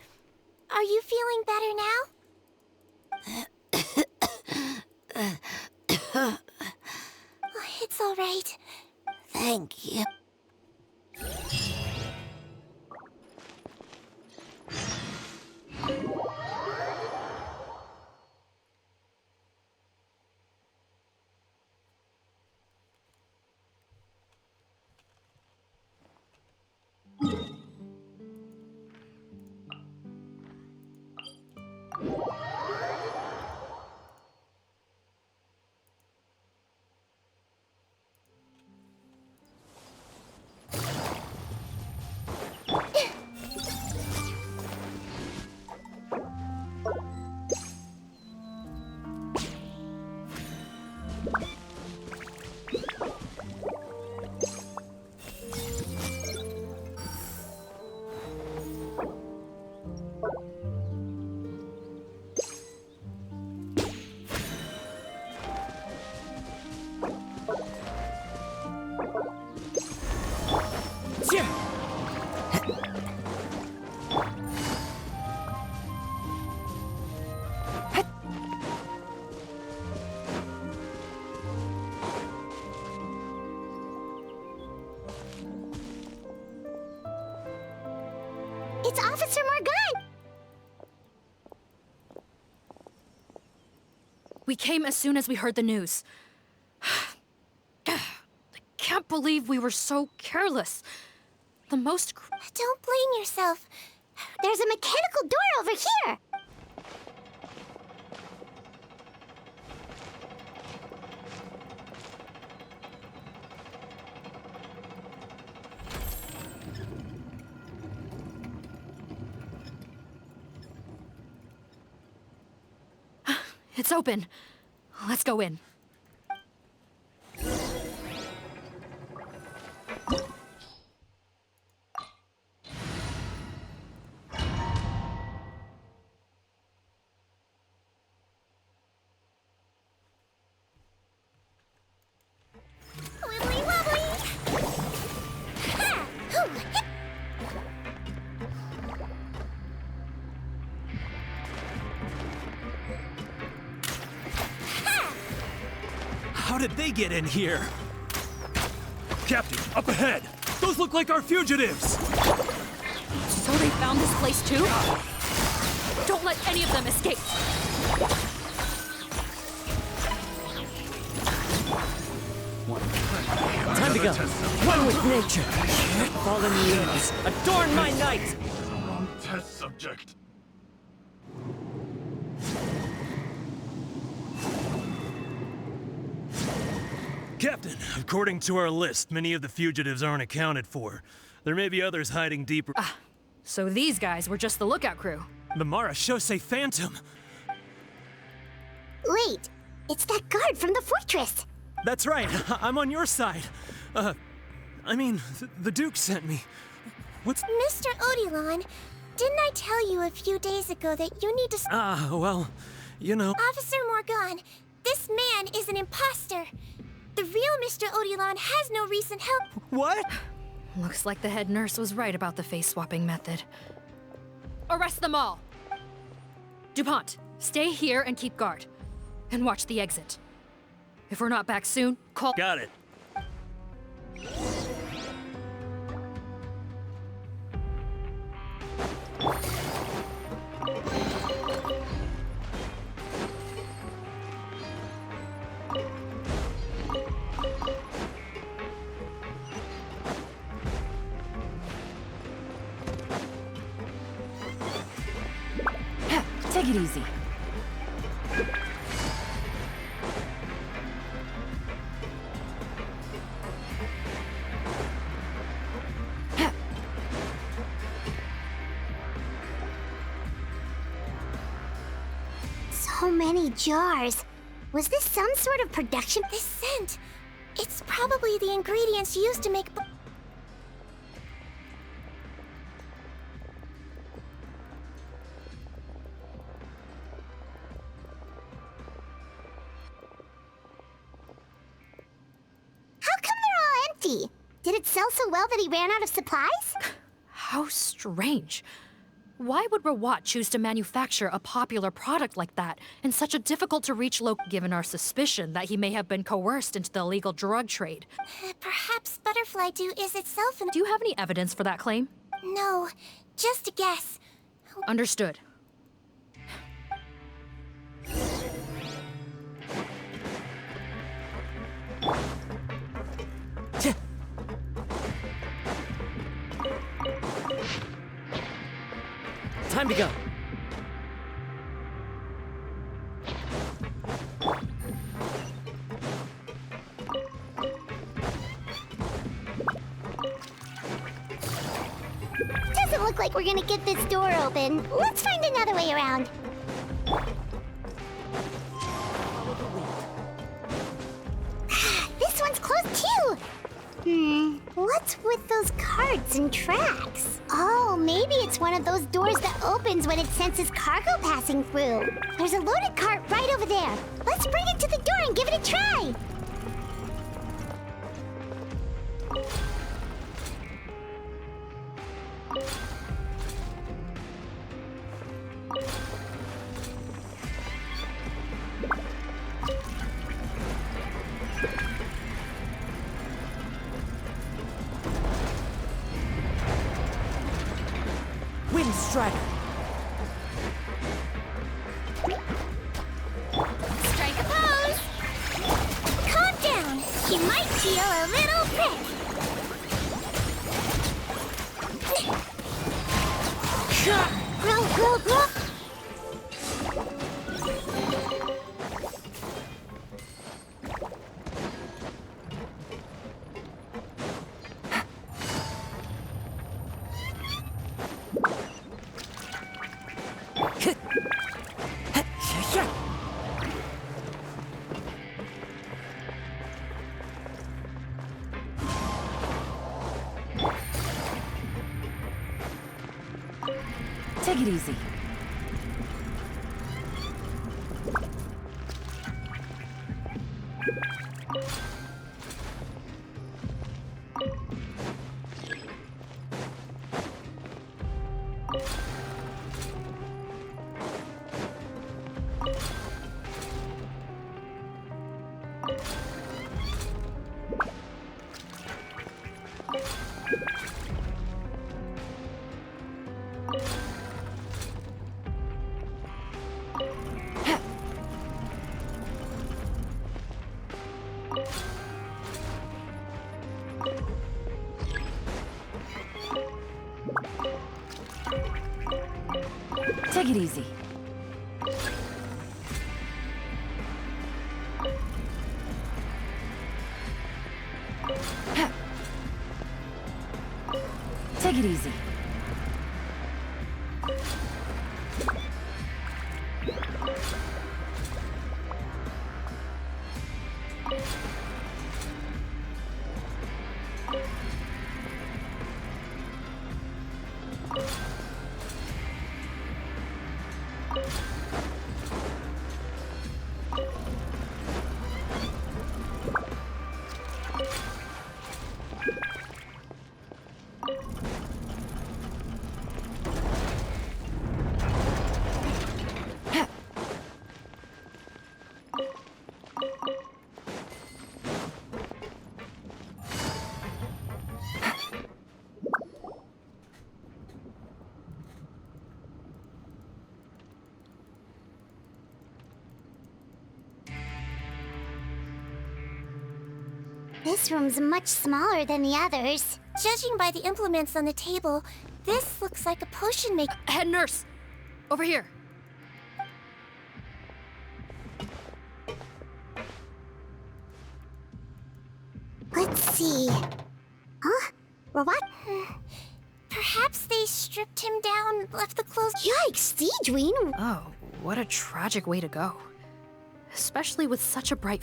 Are you feeling better now? It's all right. Thank you. It's Officer Morgan! We came as soon as we heard the news. I can't believe we were so careless. The most... Don't blame yourself. There's a mechanical door over here! It's open. Let's go in. Wibbly wobbly! Ha! Hoo! Hip! How did they get in here? Captain, up ahead! Those look like our fugitives! So they found this place too? Don't let any of them escape! Time to go. One with nature. Fallen leaves, adorn my night! Wrong test subject. Captain, according to our list, many of the fugitives aren't accounted for. There may be others hiding deeper. So these guys were just the lookout crew. The Marachose Phantom! Wait, it's that guard from the fortress! That's right, I'm on your side. The Duke sent me. What's... Mr. Odilon, didn't I tell you a few days ago that you need to... well, you know... Officer Morgan, this man is an imposter. The real Mr. Odilon has no recent help. What? Looks like the head nurse was right about the face-swapping method. Arrest them all! DuPont, stay here and keep guard. And watch the exit. If we're not back soon, call... Got it. Take it easy. So many jars. Was this some sort of production? This scent. It's probably the ingredients used to make... How come they're all empty? Did it sell so well that he ran out of supplies? How strange. Why would Rawat choose to manufacture a popular product like that in such a difficult-to-reach location, given our suspicion that he may have been coerced into the illegal drug trade? Perhaps butterfly dew is itself an... Do you have any evidence for that claim? No, just a guess. Understood. Time to go. Doesn't look like we're gonna get this door open. Let's find another way around. This one's closed too. What's with those carts and tracks? Oh, maybe it's one of those doors that opens when it senses cargo passing through. There's a loaded cart right over there. Let's bring it to the door and give it a try. Wind Strider. Strike a pose! Calm down! You might feel a little prick! Grow! Take it easy. Take it easy. Take it easy. This room's much smaller than the others. Judging by the implements on the table, this looks like a potion maker. Head nurse! Over here. Let's see. Huh? Robot? Perhaps they stripped him down, left the clothes. Yikes, Sigewinne! Oh, what a tragic way to go. Especially with such a bright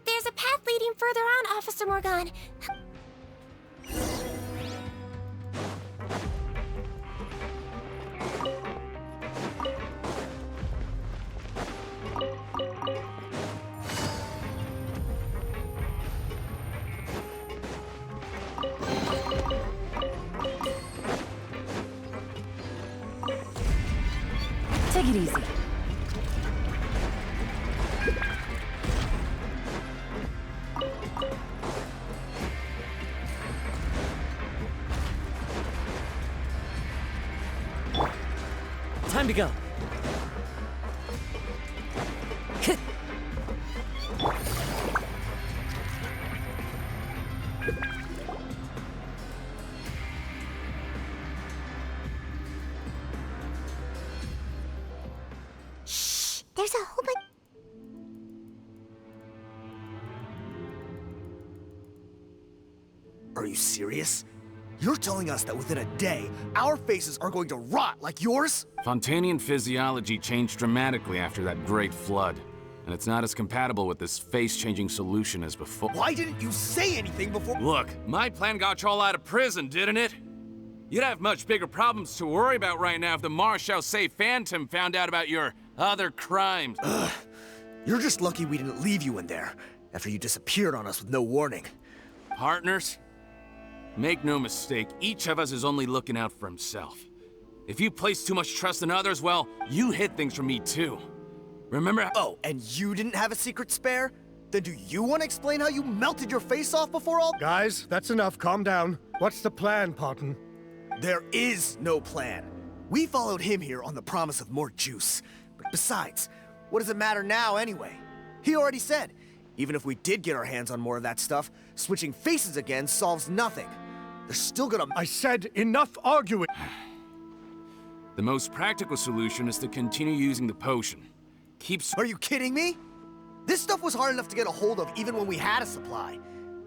There's a path leading further on, Officer Morgan. Take it easy. Time to go. Shh! There's a whole bunch. Are you serious? You're telling us that within a day, our faces are going to rot like yours? Fontanian physiology changed dramatically after that great flood. And it's not as compatible with this face-changing solution as before. Why didn't you say anything before? Look, my plan got you all out of prison, didn't it? You'd have much bigger problems to worry about right now if the Marshal Say Phantom found out about your other crimes. Ugh. You're just lucky we didn't leave you in there after you disappeared on us with no warning. Partners? Make no mistake, each of us is only looking out for himself. If you place too much trust in others, well, you hid things from me too. Remember? Oh, and you didn't have a secret spare? Then do you want to explain how you melted your face off before all— Guys, that's enough. Calm down. What's the plan, Parton? There is no plan. We followed him here on the promise of more juice. But besides, what does it matter now anyway? He already said, even if we did get our hands on more of that stuff, switching faces again solves nothing. They're still gonna— I said enough arguing! The most practical solution is to continue using the potion. Are you kidding me? This stuff was hard enough to get a hold of even when we had a supply.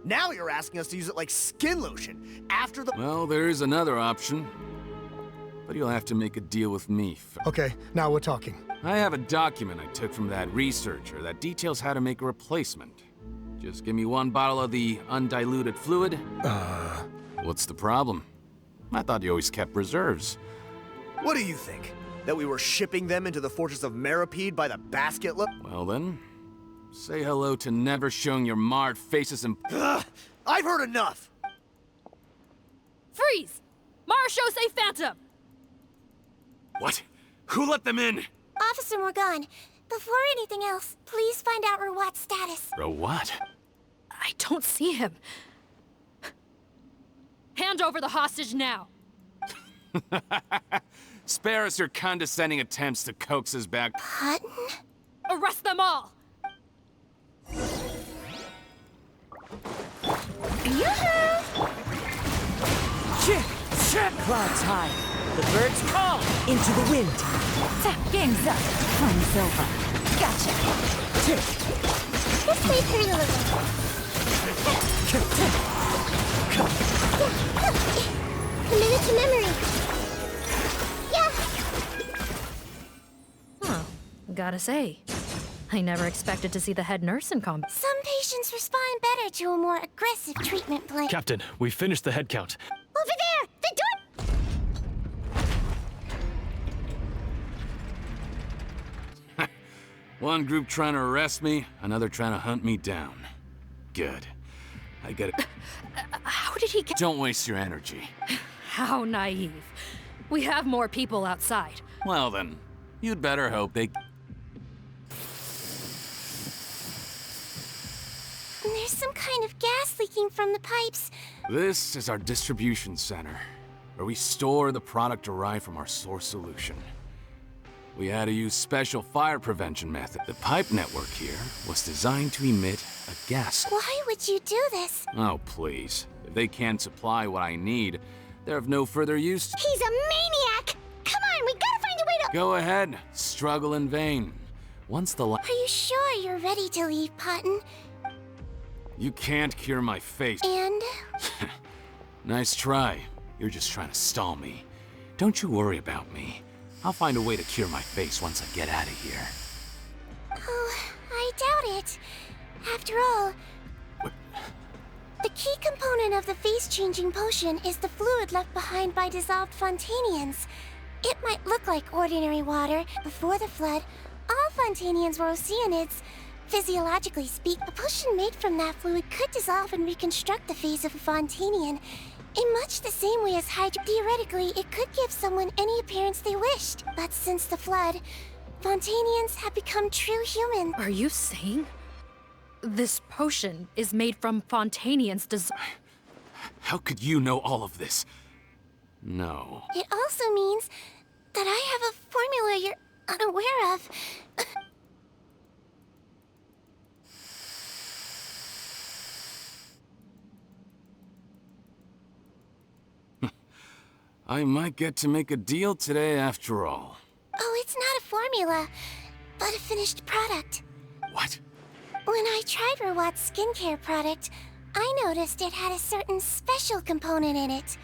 Now you're asking us to use it like skin lotion, after the— Well, there is another option. But you'll have to make a deal with me first. Okay, now we're talking. I have a document I took from that researcher that details how to make a replacement. Just give me one bottle of the undiluted fluid. What's the problem? I thought you always kept reserves. What do you think? That we were shipping them into the fortress of Meripede by the basket load? Well then, say hello to never showing your marred faces in— I've heard enough! Freeze! Marshall, say Phantom! What? Who let them in? Officer Morgan, before anything else, please find out Rawat's status. Rawat? I don't see him. Hand over the hostage now. Spare us your condescending attempts to coax us back. Parton? Arrest them all! Yoo-hoo! Clouds high. The birds call into the wind. Game's up. Fun's over. Gotcha. This way, Perilla. Committed to memory. Yeah. Huh. Gotta say, I never expected to see the head nurse in combat. Some patients respond better to a more aggressive treatment plan. Captain, we finished the head count. Over there! The door! One group trying to arrest me, another trying to hunt me down. Good. I get it. How did he get— Don't waste your energy. How naive. We have more people outside. Well then, you'd better hope they— There's some kind of gas leaking from the pipes. This is our distribution center, where we store the product derived from our source solution. We had to use special fire prevention method. The pipe network here was designed to emit a gas. Why would you do this? Oh, please. If they can't supply what I need, they're of no further use. He's a maniac! Come on, we gotta find a way to— Go ahead. Struggle in vain. Once the Are you sure you're ready to leave, Parton? You can't cure my face. And? Nice try. You're just trying to stall me. Don't you worry about me. I'll find a way to cure my face once I get out of here. Oh, I doubt it. After all, the key component of the face-changing potion is the fluid left behind by dissolved Fontanians. It might look like ordinary water. Before the flood, all Fontanians were Oceanids. Physiologically speaking, a potion made from that fluid could dissolve and reconstruct the face of a Fontanian. In much the same way as Hydra, theoretically, it could give someone any appearance they wished. But since the flood, Fontanians have become true humans. Are you saying this potion is made from Fontanians' How could you know all of this? No. It also means that I have a formula you're unaware of. I might get to make a deal today after all. Oh, it's not a formula, but a finished product. What? When I tried Rawat's skincare product, I noticed it had a certain special component in it.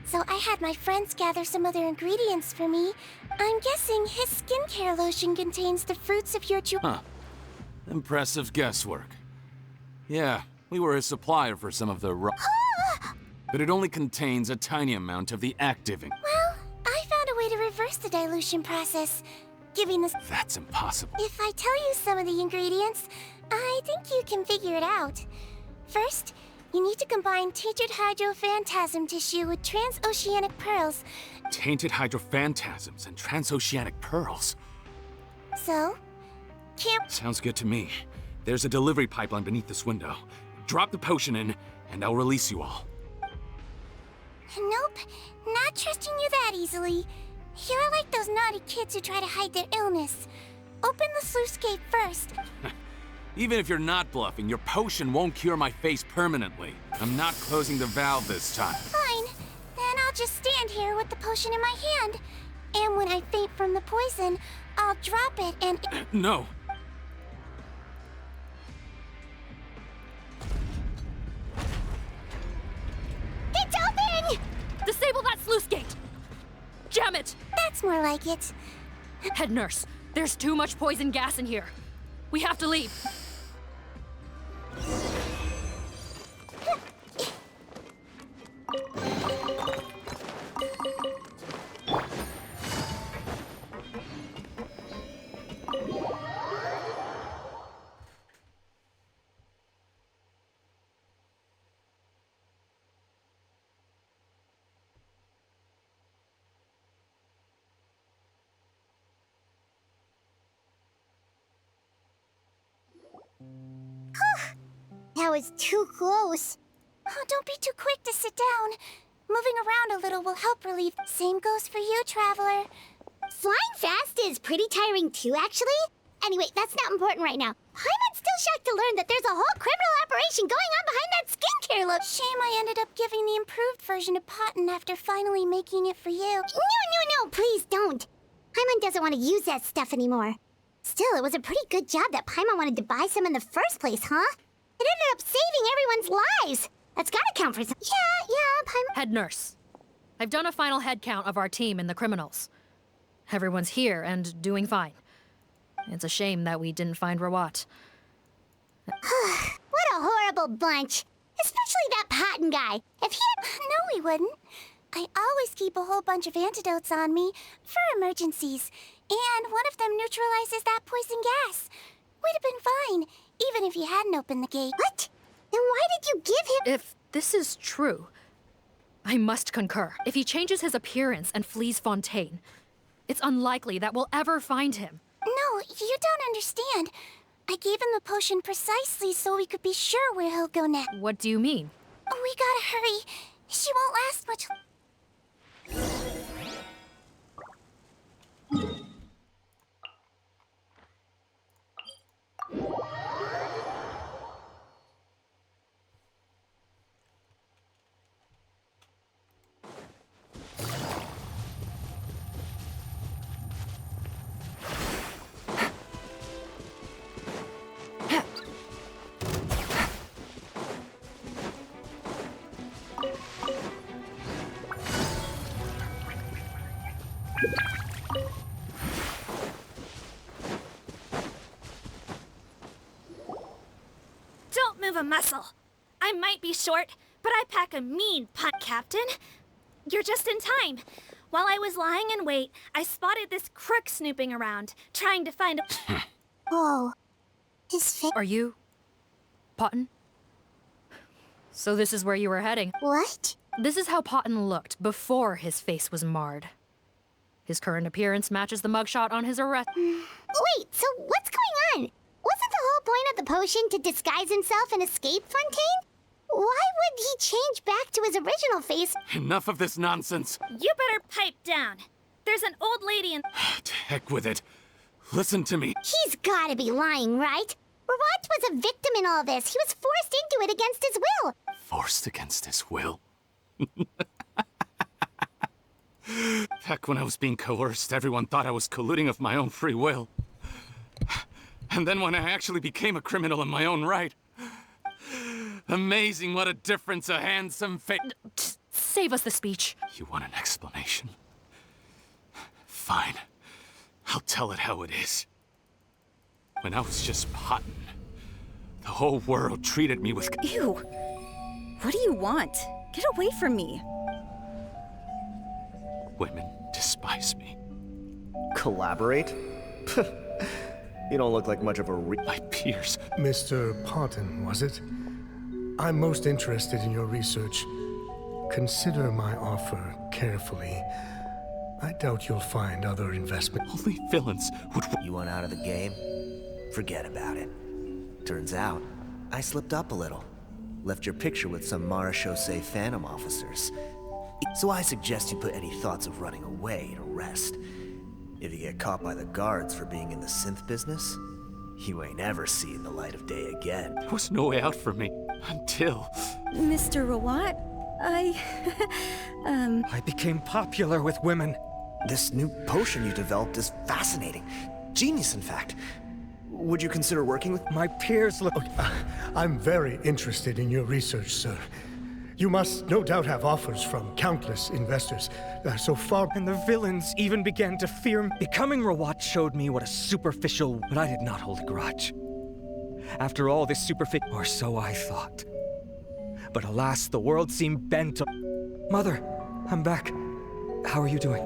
So I had my friends gather some other ingredients for me. I'm guessing his skincare lotion contains the fruits of your Huh. Impressive guesswork. Yeah, we were a supplier for some of the but it only contains a tiny amount of the active Well, I found a way to reverse the dilution process, giving this— That's impossible. If I tell you some of the ingredients, I think you can figure it out. First, you need to combine tainted hydrophantasm tissue with transoceanic pearls. Tainted hydrophantasms and transoceanic pearls. So, Sounds good to me. There's a delivery pipeline beneath this window. Drop the potion in, and I'll release you all. Nope, not trusting you that easily. You're like those naughty kids who try to hide their illness. Open the sluice gate first. Even if you're not bluffing, your potion won't cure my face permanently. I'm not closing the valve this time. Fine, then I'll just stand here with the potion in my hand. And when I faint from the poison, I'll drop it and... No. It's open! Disable that sluice gate! Jam it! That's more like it. Head nurse, there's too much poison gas in here. We have to leave. That was too close. Oh, don't be too quick to sit down. Moving around a little will help relieve. Same goes for you, Traveler. Flying fast is pretty tiring too, actually. Anyway, that's not important right now. Paimon's still shocked to learn that there's a whole criminal operation going on behind that skincare look. Shame I ended up giving the improved version to Potten after finally making it for you. No, please don't. Paimon doesn't want to use that stuff anymore. Still, it was a pretty good job that Paimon wanted to buy some in the first place, huh? It ended up saving everyone's lives. That's gotta count for some. Yeah, Paimon. Head nurse, I've done a final head count of our team and the criminals. Everyone's here and doing fine. It's a shame that we didn't find Rawat. What a horrible bunch. Especially that Potten guy. If he had... No, we wouldn't. I always keep a whole bunch of antidotes on me for emergencies. And one of them neutralizes that poison gas. We'd have been fine, even if you hadn't opened the gate. What? Then why did you give him... If this is true, I must concur. If he changes his appearance and flees Fontaine, it's unlikely that we'll ever find him. No, you don't understand. I gave him the potion precisely so we could be sure where he'll go next. What do you mean? We gotta hurry. She won't last much. Don't move a muscle. I might be short, but I pack a mean punch, Captain. You're just in time. While I was lying in wait, I spotted this crook snooping around, trying to find a... Oh. His face... Are you... Potten? So this is where you were heading. What? This is how Potten looked before his face was marred. His current appearance matches the mugshot on his arrest. Wait, so what's going on? Wasn't the whole point of the potion to disguise himself and escape Fontaine? Why would he change back to his original face? Enough of this nonsense. You better pipe down. There's an old lady in... To heck with it. Listen to me. He's gotta be lying, right? Rawat was a victim in all this. He was forced into it against his will. Forced against his will? Back when I was being coerced, everyone thought I was colluding of my own free will. And then when I actually became a criminal in my own right... Amazing what a difference a handsome face... Save us the speech. You want an explanation? Fine. I'll tell it how it is. When I was just Potten, the whole world treated me with... Ew. What do you want? Get away from me. Women despise me. Collaborate? You don't look like much of a My peers... Mr. Potten, was it? I'm most interested in your research. Consider my offer carefully. I doubt you'll find other investment. Only villains would... You want out of the game? Forget about it. Turns out, I slipped up a little. Left your picture with some marechaussee phantom officers. So I suggest you put any thoughts of running away to rest. If you get caught by the guards for being in the synth business, you ain't ever seeing the light of day again. There was no way out for me until... Mr. Rawat, I became popular with women. This new potion you developed is fascinating. Genius, in fact. Would you consider working with... My peers look... I'm very interested in your research, sir. You must no doubt have offers from countless investors. So far... And the villains even began to fear me. Becoming Rawat showed me what a superficial... But I did not hold a grudge. After all this superficial... Or so I thought. But alas, the world seemed bent on... Mother, I'm back. How are you doing?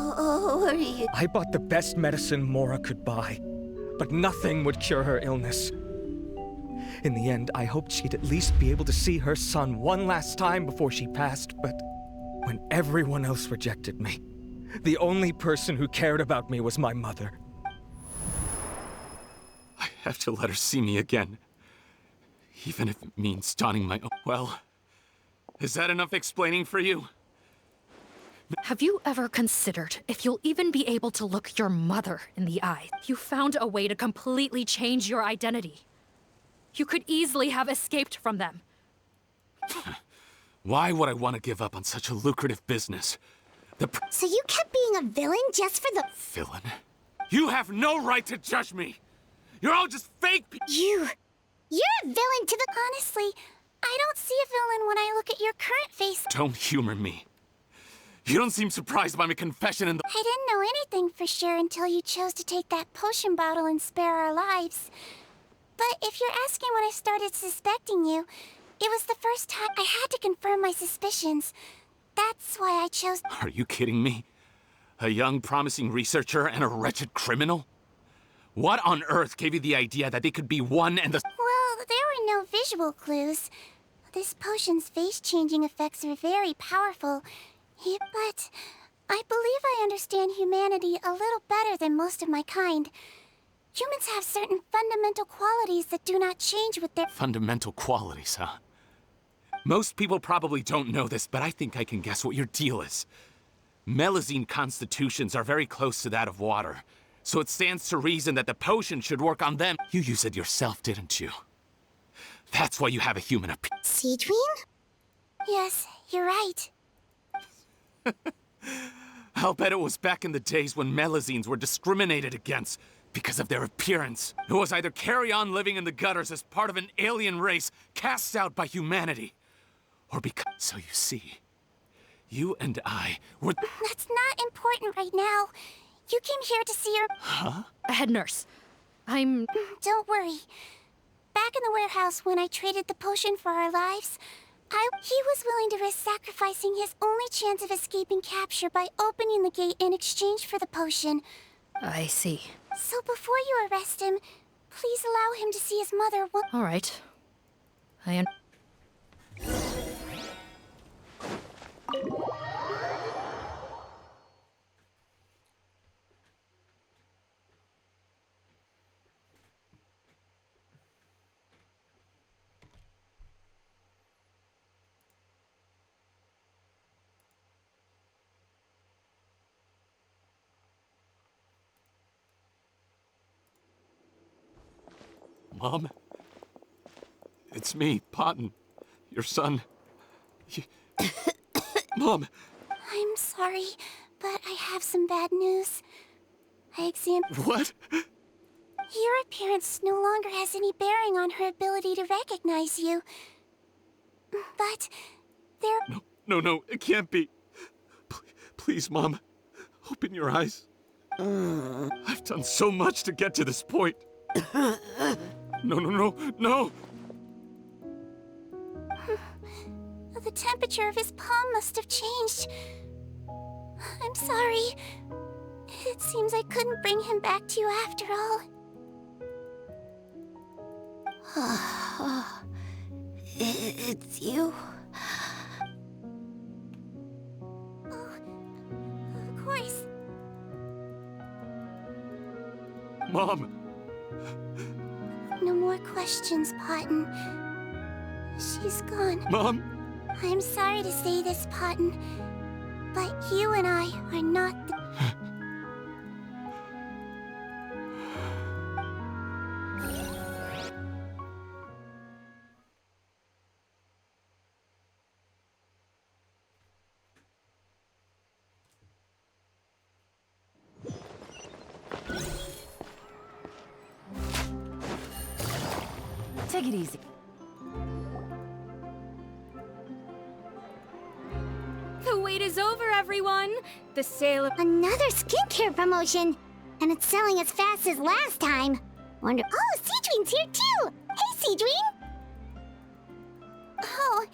Oh, are you? I bought the best medicine Mora could buy, but nothing would cure her illness. In the end, I hoped she'd at least be able to see her son one last time before she passed, but when everyone else rejected me, the only person who cared about me was my mother. I have to let her see me again. Even if it means donning my own... Well, is that enough explaining for you? Have you ever considered if you'll even be able to look your mother in the eye? You found a way to completely change your identity. You could easily have escaped from them. Why would I want to give up on such a lucrative business? So you kept being a villain just for the... Villain? You have no right to judge me! You're all just fake You're a villain to the... Honestly, I don't see a villain when I look at your current face. Don't humor me. You don't seem surprised by my confession in the... I didn't know anything for sure until you chose to take that potion bottle and spare our lives. But if you're asking when I started suspecting you, it was the first time I had to confirm my suspicions. That's why I chose... Are you kidding me? A young, promising researcher and a wretched criminal? What on earth gave you the idea that they could be one and the... Well, there were no visual clues. This potion's face-changing effects are very powerful. But I believe I understand humanity a little better than most of my kind. Humans have certain fundamental qualities that do not change with their... Fundamental qualities, huh? Most people probably don't know this, but I think I can guess what your deal is. Melazine constitutions are very close to that of water, so it stands to reason that the potion should work on them. You used it yourself, didn't you? That's why you have a human appearance. Sigewinne? Yes, you're right. I'll bet it was back in the days when Melazines were discriminated against because of their appearance. It was either carry on living in the gutters as part of an alien race cast out by humanity, or because... So you see, you and I were... That's not important right now. You came here to see your... Huh? Head nurse, I'm... Don't worry. Back in the warehouse when I traded the potion for our lives, he was willing to risk sacrificing his only chance of escaping capture by opening the gate in exchange for the potion. I see. So before you arrest him, please allow him to see his mother one... All right. Mom? It's me, Potton. Your son. Mom! I'm sorry, but I have some bad news. I examined... What? Your appearance no longer has any bearing on her ability to recognize you. But there... No, it can't be. Please, Mom. Open your eyes. I've done so much to get to this point. No. The temperature of his palm must have changed. I'm sorry. It seems I couldn't bring him back to you after all. It's you? Oh, of course. Mom, No more questions, Potton. She's gone. Mom? I'm sorry to say this, Potton, but you and I are not the... Take it easy. The wait is over, everyone! The sale of... Another skincare promotion! And it's selling as fast as last time. Wonder... Oh, Sigewinne's here too! Hey, Sigewinne! Oh,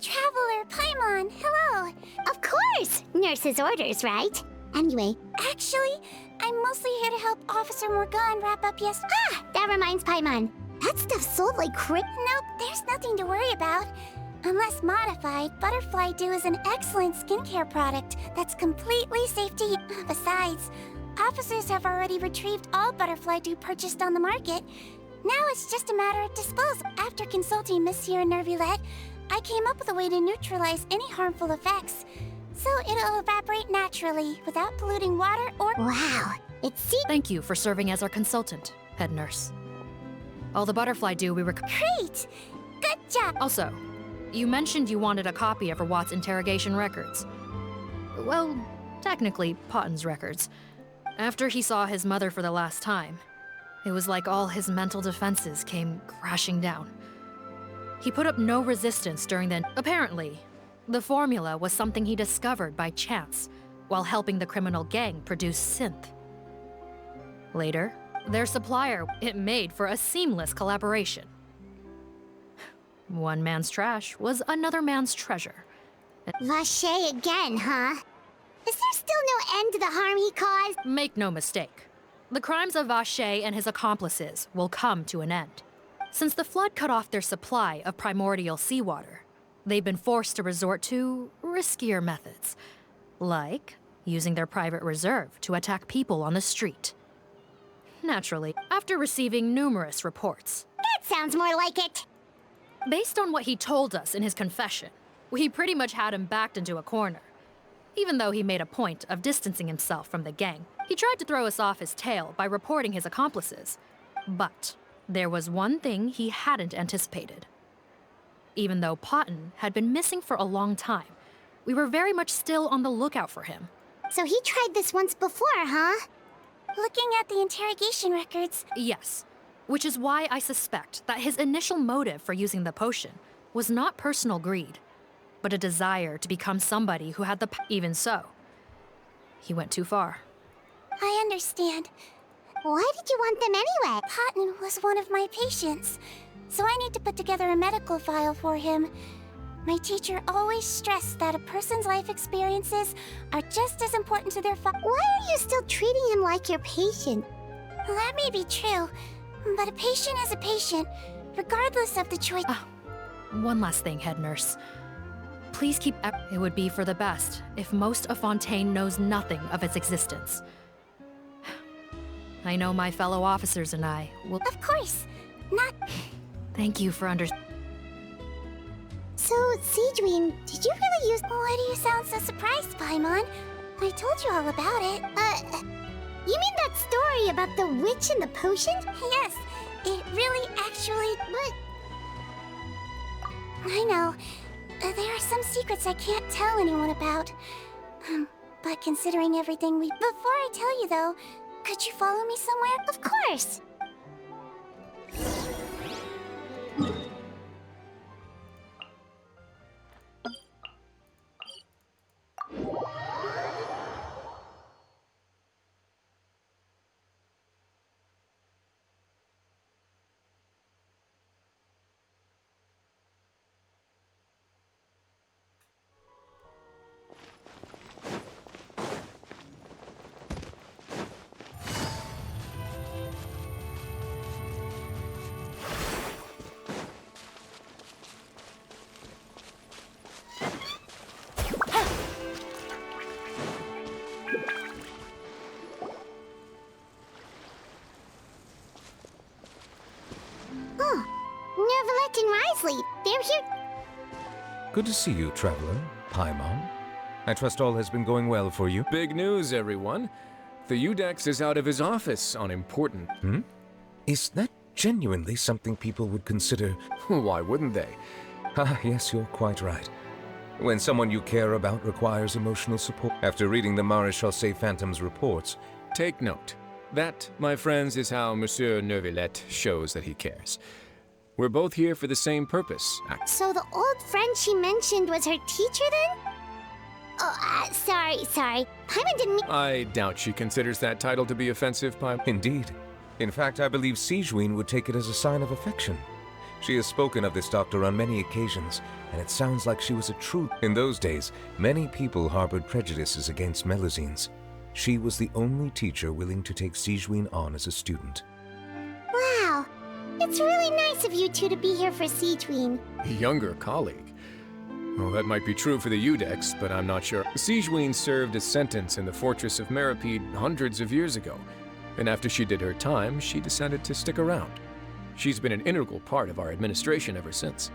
Traveler Paimon, hello! Of course! Nurse's orders, right? Anyway... Actually, I'm mostly here to help Officer Morgan wrap up Ah! That reminds Paimon. That stuff sold like crazy. Nope, there's nothing to worry about. Unless modified, Butterfly Dew is an excellent skincare product that's completely safe to use. Besides, officers have already retrieved all Butterfly Dew purchased on the market. Now it's just a matter of disposal. After consulting Monsieur Nervulette, I came up with a way to neutralize any harmful effects. So it'll evaporate naturally, without polluting water or... Wow, Thank you for serving as our consultant, head nurse. All the Butterfly Dew we Great! Good job! Also, you mentioned you wanted a copy of Watt's interrogation records. Well, technically, Potton's records. After he saw his mother for the last time, it was like all his mental defenses came crashing down. He put up no resistance during the... Apparently, the formula was something he discovered by chance while helping the criminal gang produce synth. Later, their supplier, it made for a seamless collaboration. One man's trash was another man's treasure. Vache again, huh? Is there still no end to the harm he caused? Make no mistake. The crimes of Vache and his accomplices will come to an end. Since the flood cut off their supply of primordial seawater, they've been forced to resort to riskier methods, like using their private reserve to attack people on the street. Naturally, after receiving numerous reports. That sounds more like it! Based on what he told us in his confession, we pretty much had him backed into a corner. Even though he made a point of distancing himself from the gang, he tried to throw us off his tail by reporting his accomplices. But there was one thing he hadn't anticipated. Even though Potton had been missing for a long time, we were very much still on the lookout for him. So he tried this once before, huh? Looking at the interrogation records... Yes, which is why I suspect that his initial motive for using the potion was not personal greed, but a desire to become somebody who had the Even so, he went too far. I understand. Why did you want them anyway? Potton was one of my patients, so I need to put together a medical file for him. My teacher always stressed that a person's life experiences are just as important to their Why are you still treating him like your patient? Well, that may be true, but a patient is a patient, regardless of the choice. One last thing, head nurse. Please keep... It would be for the best if most of Fontaine knows nothing of its existence. I know my fellow officers and I will... Of course! Not... Thank you for So, Sigewinne, did you really use... Why do you sound so surprised, Paimon? I told you all about it. You mean that story about the witch and the potion? Yes, it really actually... But... I know. There are some secrets I can't tell anyone about. But considering everything we... Before I tell you, though, could you follow me somewhere? Of course! Precisely. They're here. Good to see you, Traveler. Paimon. I trust all has been going well for you. Big news, everyone. The Udex is out of his office on important... Is that genuinely something people would consider? Why wouldn't they? Ah, yes, you're quite right. When someone you care about requires emotional support. After reading the Maréchal Phantom's reports... Take note. That, my friends, is how Monsieur Neuvillette shows that he cares. We're both here for the same purpose. So the old friend she mentioned was her teacher then? Oh, sorry. Paimon didn't mean... I doubt she considers that title to be offensive, Paimon. Indeed. In fact, I believe Sigewinne would take it as a sign of affection. She has spoken of this doctor on many occasions, and it sounds like she was a true... In those days, many people harbored prejudices against Melusines. She was the only teacher willing to take Sigewinne on as a student. Wow. It's really nice of you two to be here for Sigewinne. A younger colleague. Well, that might be true for the Udex, but I'm not sure. Sigewinne served a sentence in the fortress of Meripede hundreds of years ago, and after she did her time, she decided to stick around. She's been an integral part of our administration ever since.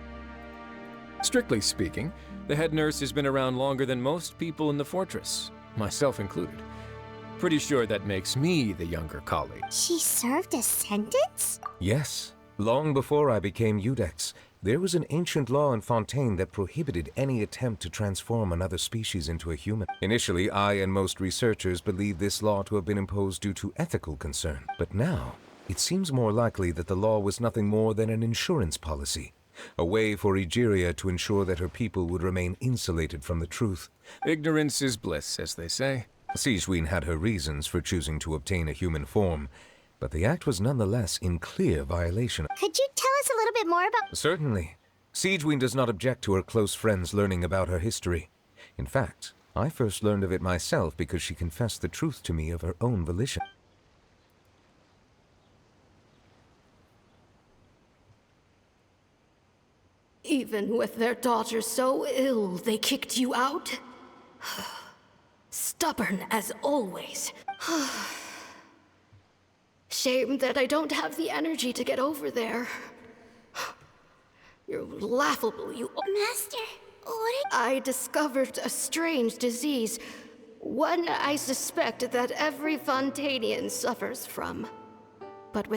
Strictly speaking, the head nurse has been around longer than most people in the fortress, myself included. Pretty sure that makes me the younger colleague. She served a sentence? Yes. Long before I became Udex, there was an ancient law in Fontaine that prohibited any attempt to transform another species into a human. Initially, I and most researchers believed this law to have been imposed due to ethical concern. But now, it seems more likely that the law was nothing more than an insurance policy. A way for Egeria to ensure that her people would remain insulated from the truth. Ignorance is bliss, as they say. Sigewinne had her reasons for choosing to obtain a human form, but the act was nonetheless in clear violation. Could you tell us a little bit more about... Certainly. Sigewinne does not object to her close friends learning about her history. In fact, I first learned of it myself because she confessed the truth to me of her own volition. Even with their daughter so ill, they kicked you out? Stubborn as always. Shame that I don't have the energy to get over there. You're laughable, you... Master, what I discovered a strange disease. One I suspect that every Fontanian suffers from. But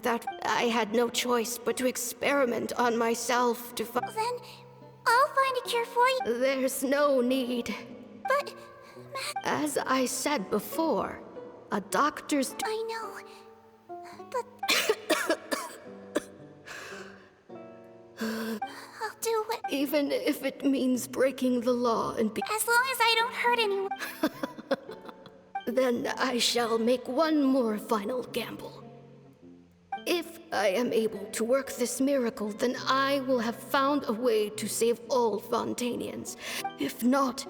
I had no choice but to experiment on myself to find... Then, I'll find a cure for you. There's no need. But... As I said before, a doctor's... I know, but... I'll do what... Even if it means breaking the law and be... As long as I don't hurt anyone. Then I shall make one more final gamble. If I am able to work this miracle, then I will have found a way to save all Fontanians. If not,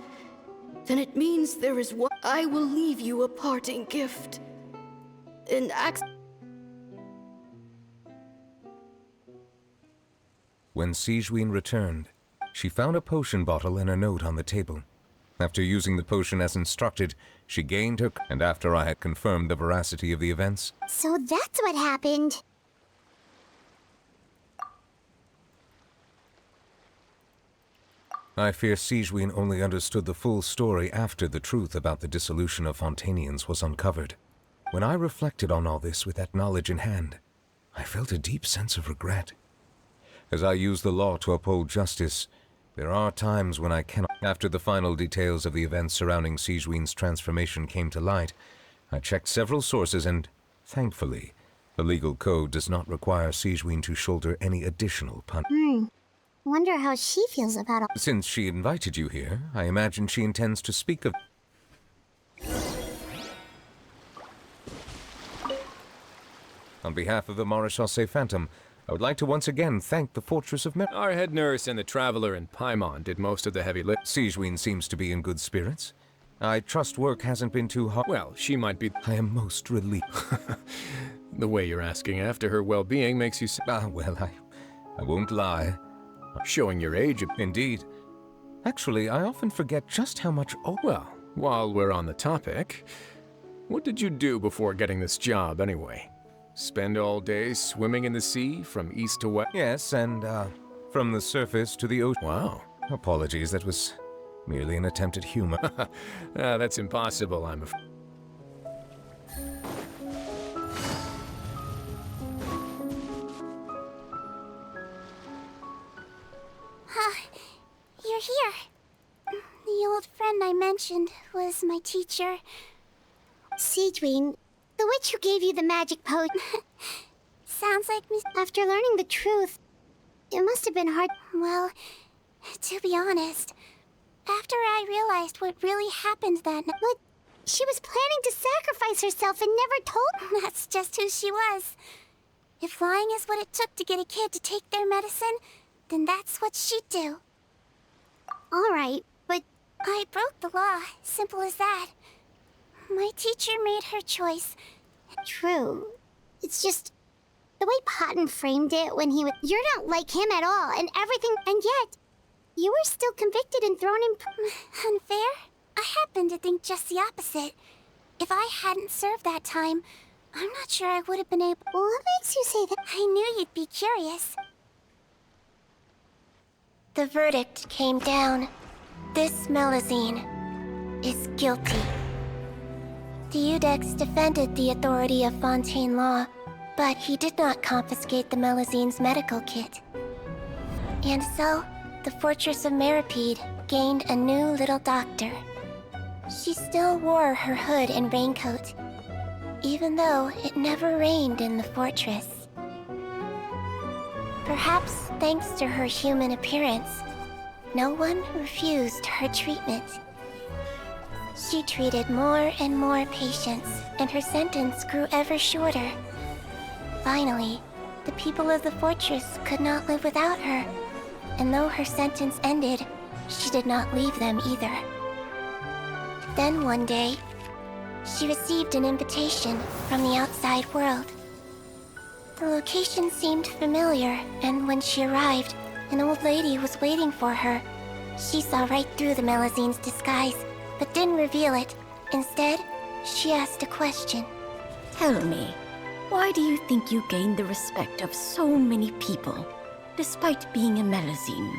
then it means there is one. I will leave you a parting gift. An axe. When Sigewinne returned, she found a potion bottle and a note on the table. After using the potion as instructed, she gained her... And after I had confirmed the veracity of the events... So that's what happened. I fear Sigewinne only understood the full story after the truth about the dissolution of Fontanians was uncovered. When I reflected on all this with that knowledge in hand, I felt a deep sense of regret. As I use the law to uphold justice, there are times when I cannot... After the final details of the events surrounding Sigewinne's transformation came to light, I checked several sources and, thankfully, the legal code does not require Sigewinne to shoulder any additional punishment. Wonder how she feels about it. Since she invited you here, I imagine she intends to speak of... On behalf of the Maréchal Phantom, I would like to once again thank the Fortress of Our head nurse and the Traveler in Paimon did most of the heavy lift. Sigewinne seems to be in good spirits. I trust work hasn't been too hard. Well, she might be... I am most relieved. The way you're asking after her well-being makes you... Well, I won't lie. Showing your age. Indeed. Actually, I often forget just how much... Well, while we're on the topic, what did you do before getting this job, anyway? Spend all day swimming in the sea from east to west? Yes, and, From the surface to the ocean. Wow. Apologies, that was merely an attempt at humor. That's impossible, I'm afraid. You're here. The old friend I mentioned was my teacher. Sigewinne, the witch who gave you the magic potion. Sounds like me. After learning the truth, it must have been hard. Well, to be honest, after I realized what really happened that night. But she was planning to sacrifice herself and never told. That's just who she was. If lying is what it took to get a kid to take their medicine, then that's what she'd do. All right, but I broke the law. Simple as that. My teacher made her choice. True. It's just the way Potton framed it when he was. You're not like him at all, and everything. And yet, you were still convicted and thrown in. Unfair? I happen to think just the opposite. If I hadn't served that time, I'm not sure I would have been able. What makes you say that? I knew you'd be curious. The verdict came down. This Melusine is guilty. The Iudex defended the authority of Fontaine law, but he did not confiscate the Melusine's medical kit. And so, the Fortress of Meripede gained a new little doctor. She still wore her hood and raincoat, even though it never rained in the fortress. Perhaps thanks to her human appearance, no one refused her treatment. She treated more and more patients, and her sentence grew ever shorter. Finally, the people of the fortress could not live without her, and though her sentence ended, she did not leave them either. Then one day, she received an invitation from the outside world. The location seemed familiar, and when she arrived, an old lady was waiting for her. She saw right through the Melusine's disguise, but didn't reveal it. Instead, she asked a question. Tell me, why do you think you gained the respect of so many people, despite being a Melusine?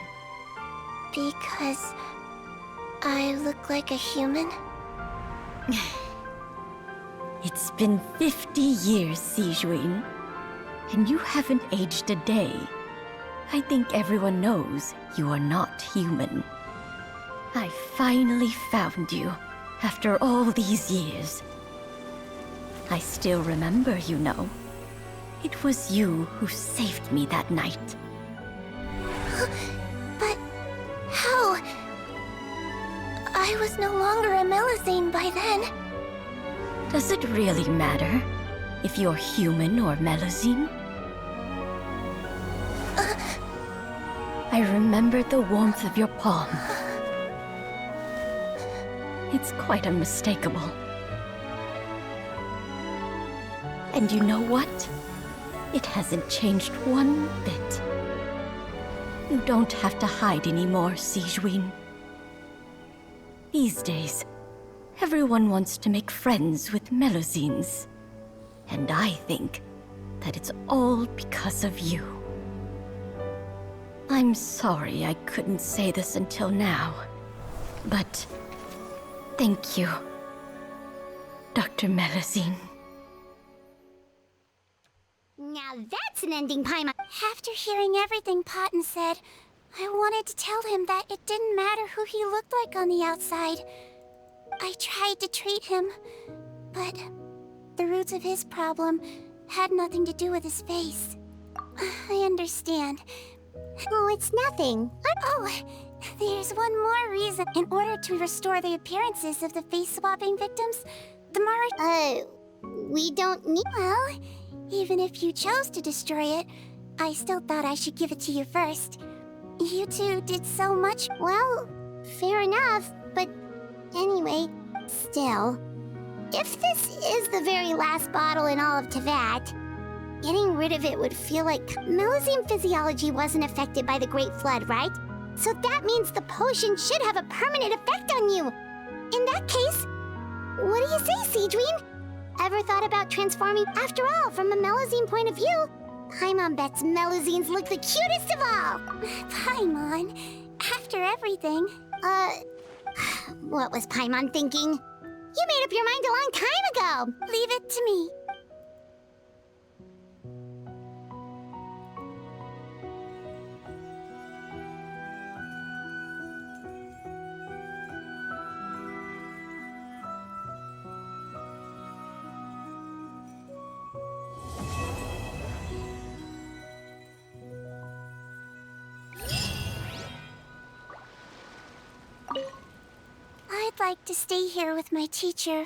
Because I look like a human? It's been 50 years, Sigewinne, and you haven't aged a day. I think everyone knows you are not human. I finally found you, after all these years. I still remember, you know. It was you who saved me that night. But how? I was no longer a Melusine by then. Does it really matter if you're human or Melusine? I remember the warmth of your palm. It's quite unmistakable. And you know what? It hasn't changed one bit. You don't have to hide anymore, Sigewinne. These days, everyone wants to make friends with Melusines. And I think that it's all because of you. I'm sorry I couldn't say this until now, but thank you, Dr. Melusine. Now that's an ending Paimon. After hearing everything Potton said, I wanted to tell him that it didn't matter who he looked like on the outside. I tried to treat him, but the roots of his problem had nothing to do with his face. I understand. Oh, it's nothing. Oh, there's one more reason. In order to restore the appearances of the face-swapping victims, the Mara... we don't need... Well, even if you chose to destroy it, I still thought I should give it to you first. You two did so much... Well, fair enough, but anyway, still. If this is the very last bottle in all of Teyvat, getting rid of it would feel like... Melusine physiology wasn't affected by the Great Flood, right? So that means the potion should have a permanent effect on you. In that case, what do you say, Sigewinne? Ever thought about transforming? After all, from a Melusine point of view, Paimon bets Melusines look the cutest of all! Paimon, after everything... What was Paimon thinking? You made up your mind a long time ago! Leave it to me. I'd like to stay here with my teacher